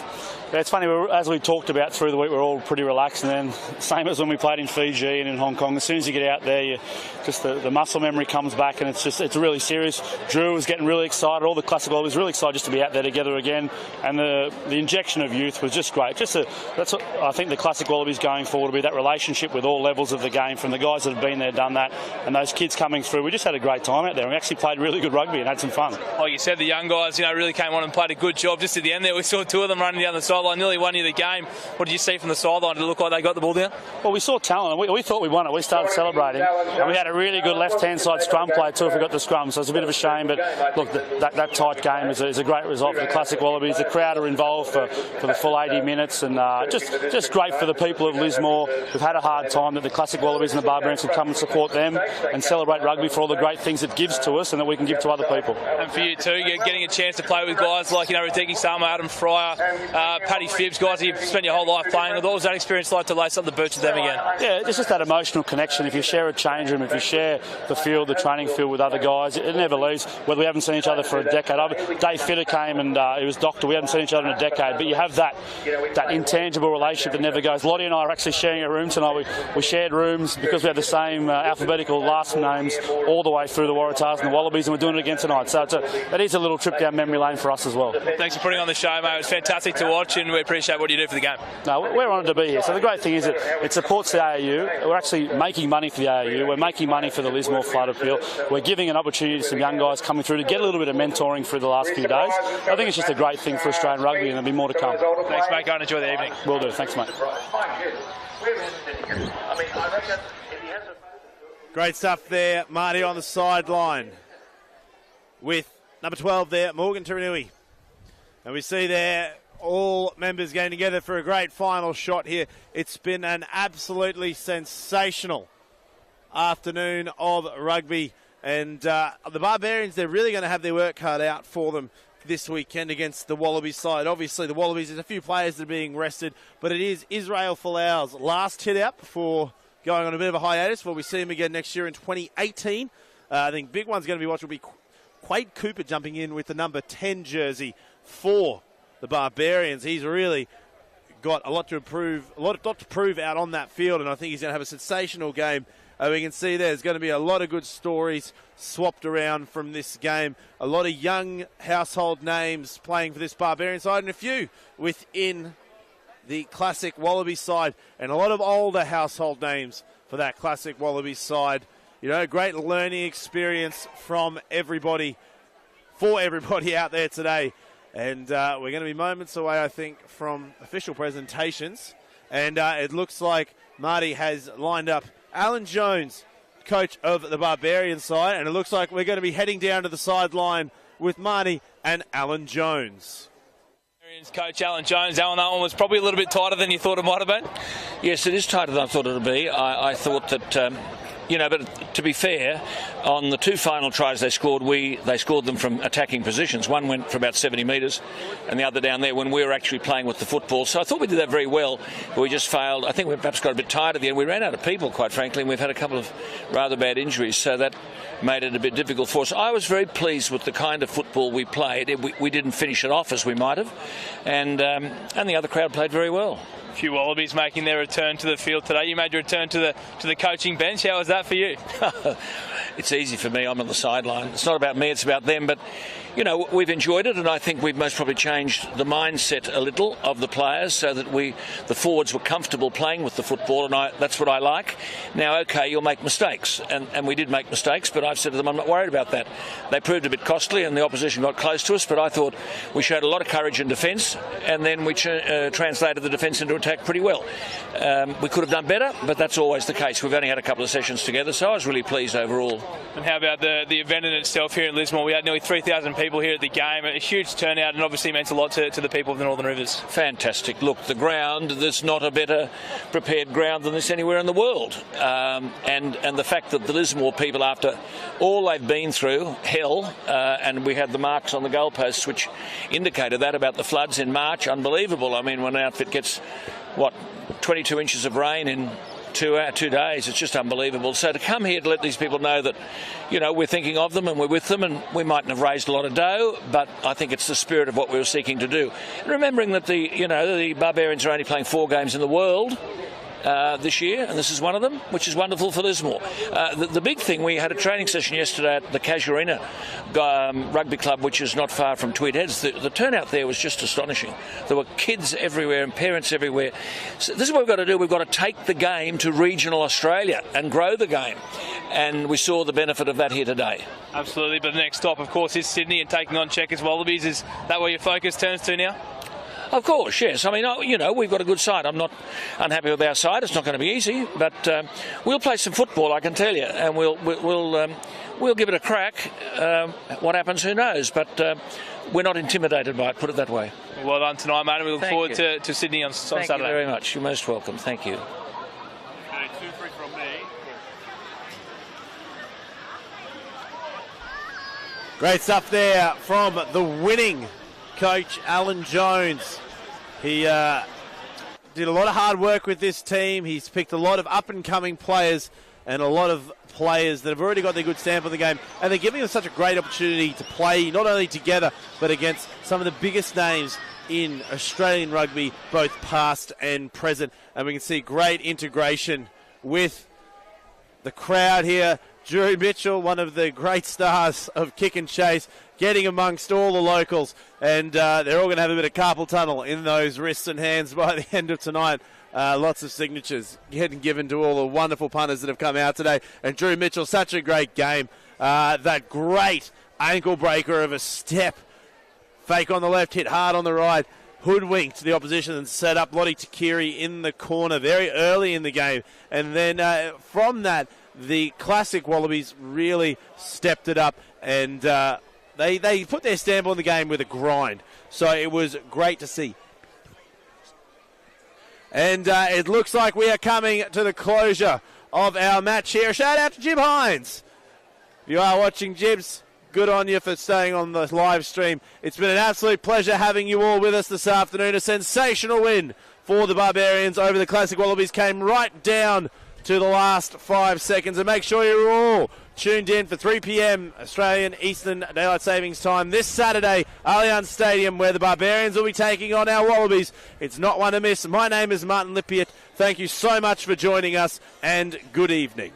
Yeah, it's funny, as we talked about through the week, we're all pretty relaxed, and then same as when we played in Fiji and in Hong Kong, as soon as you get out there, just the muscle memory comes back, and it's really serious. Drew was getting really excited, all the Classic Wallabies really excited just to be out there together again, and the injection of youth was just great. That's what I think the Classic Wallabies going forward will be, that relationship with all levels of the game, from the guys that have been there, done that, and those kids coming through. We just had a great time out there, and we actually played really good rugby and had some fun. Like you said, the young guys, really came on and played a good job. Just at the end there, we saw two of them running down the sideline, nearly won you the game. What did you see from the sideline? Did it look like they got the ball down? Well, we saw talent, and we thought we won it. We started celebrating, and we had a really good left-hand side scrum play too if we got the scrum, so it's a bit of a shame, but look, that tight game is a great result for the Classic Wallabies. The crowd are involved for the full 80 minutes, and just great for the people of Lismore who've had a hard time, that the Classic Wallabies and the Barbarians can come and support them and celebrate rugby for all the great things it gives to us and that we can give to other people. And for you too, you're getting a chance to play with guys like, Radiki Samo, Adam Fryer, Paddy Phibbs, guys you've spent your whole life playing with. What was that experience like to lace up the boots with them again? Yeah, it's just that emotional connection. If you share a change room, if you share the field, the training field with other guys, it never leaves. Whether we haven't seen each other for a decade. Dave Fitter came and he was doctor. We haven't seen each other in a decade, but you have that intangible relationship that never goes. Lottie and I are actually sharing a room tonight. We shared rooms because we have the same alphabetical last names all the way through the Waratahs and the Wallabies, and we're doing it again tonight. So that is a little trip down memory lane for us as well. Thanks for putting on the show, mate. It was fantastic to watch, and we appreciate what you do for the game. No, we're honoured to be here. So the great thing is that it supports the AAU. We're actually making money for the AAU. We're making money for the Lismore Flood Appeal. We're giving an opportunity to some young guys coming through to get a little bit of mentoring through the last few days. I think it's just a great thing for Australian rugby, and there'll be more to come. Thanks, mate. Go and enjoy the evening. Will do. Thanks, mate. Great stuff there, Marty on the sideline with number 12 there, Morgan Tiranui. And we see there all members getting together for a great final shot here. It's been an absolutely sensational afternoon of rugby. And the Barbarians, they're really going to have their work cut out for them this weekend against the Wallabies side. Obviously, the Wallabies, there's a few players that are being rested, but it is Israel Folau's last hit out before going on a bit of a hiatus. Will we see him again next year in 2018? I think big one's going to be watched will be Quade Cooper jumping in with the number 10 jersey for the Barbarians. He's really got a lot to prove out on that field, and I think he's going to have a sensational game. We can see there's going to be a lot of good stories swapped around from this game. A lot of young household names playing for this Barbarian side, and a few within the Classic Wallaby side, and a lot of older household names for that Classic Wallaby side. Great learning experience from everybody, for everybody out there today. And we're going to be moments away, I think, from official presentations. And it looks like Marty has lined up Alan Jones, coach of the Barbarian side. And it looks like we're going to be heading down to the sideline with Marty and Alan Jones. Coach Alan Jones, Alan, that one was probably a little bit tighter than you thought it might have been. Yes, it is tighter than I thought it would be. I thought that, but to be fair, on the 2 final tries they scored them from attacking positions. One went for about 70 metres and the other down there when we were actually playing with the football. So I thought we did that very well, but we just failed. I think we perhaps got a bit tired at the end. We ran out of people, quite frankly, and we've had a couple of rather bad injuries, so that made it a bit difficult for us. I was very pleased with the kind of football we played. We didn't finish it off as we might have, and the other crowd played very well. A few Wallabies making their return to the field today. You made your return to the coaching bench. How was that for you? It's easy for me. I'm on the sideline. It's not about me, it's about them. But, we've enjoyed it, and I think we've most probably changed the mindset a little of the players so that the forwards were comfortable playing with the football, and that's what I like. Now, okay, you'll make mistakes, and we did make mistakes, but I've said to them, I'm not worried about that. They proved a bit costly, and the opposition got close to us, but I thought we showed a lot of courage in defence, and then we translated the defence into attack pretty well. We could have done better, but that's always the case. We've only had a couple of sessions together, so I was really pleased overall. And how about the event in itself here in Lismore? We had nearly 3,000 people here at the game, a huge turnout, and obviously meant a lot to the people of the Northern Rivers. Fantastic. Look, the ground, there's not a better prepared ground than this anywhere in the world. And the fact that the Lismore people, after all they've been through, hell, and we had the marks on the goalposts which indicated that about the floods in March, unbelievable. I mean, when an outfit gets, 22 inches of rain in 2 days, it's just unbelievable. So to come here to let these people know that, we're thinking of them and we're with them, and we mightn't have raised a lot of dough, but I think it's the spirit of what we were seeking to do. And remembering that the Barbarians are only playing 4 games in the world this year, and this is one of them, which is wonderful for Lismore. The big thing, we had a training session yesterday at the Casuarina Rugby Club, which is not far from Tweed Heads. The turnout there was just astonishing. There were kids everywhere and parents everywhere. So this is what we've got to do. We've got to take the game to regional Australia and grow the game, and we saw the benefit of that here today. Absolutely, but the next stop, of course, is Sydney and taking on Checkers Wallabies. Is that where your focus turns to now? Of course, yes. I mean, we've got a good side. I'm not unhappy with our side. It's not going to be easy, but we'll play some football, I can tell you, and we'll give it a crack. What happens, who knows? But we're not intimidated by it, put it that way. Well done tonight, mate. We look forward to Sydney on Saturday. Thank you very much. You're most welcome. Thank you. Okay, 2-3 from me. Great stuff there from the winning coach Alan Jones. He did a lot of hard work with this team. He's picked a lot of up-and-coming players and a lot of players that have already got their good stamp on the game, and they're giving them such a great opportunity to play not only together but against some of the biggest names in Australian rugby, both past and present. And we can see great integration with the crowd here. Drew Mitchell, one of the great stars of kick and chase, getting amongst all the locals, and they're all going to have a bit of carpal tunnel in those wrists and hands by the end of tonight. Lots of signatures getting given to all the wonderful punters that have come out today. And Drew Mitchell, such a great game. That great ankle breaker of a step. Fake on the left, hit hard on the right. Hoodwinked the opposition and set up Lottie Takiri in the corner very early in the game. And then from that, the classic Wallabies really stepped it up, and they put their stamp on the game with a grind. So it was great to see. And it looks like we are coming to the closure of our match here. Shout out to Jim Hines. If you are watching, Jibs, good on you for staying on the live stream. It's been an absolute pleasure having you all with us this afternoon. A sensational win for the Barbarians over the Classic Wallabies. Came right down to the last 5 seconds. And make sure you're all tuned in for 3 p.m. Australian Eastern Daylight Savings Time this Saturday, Allianz Stadium, where the Barbarians will be taking on our Wallabies. It's not one to miss. My name is Martin Lippiatt. Thank you so much for joining us, and good evening.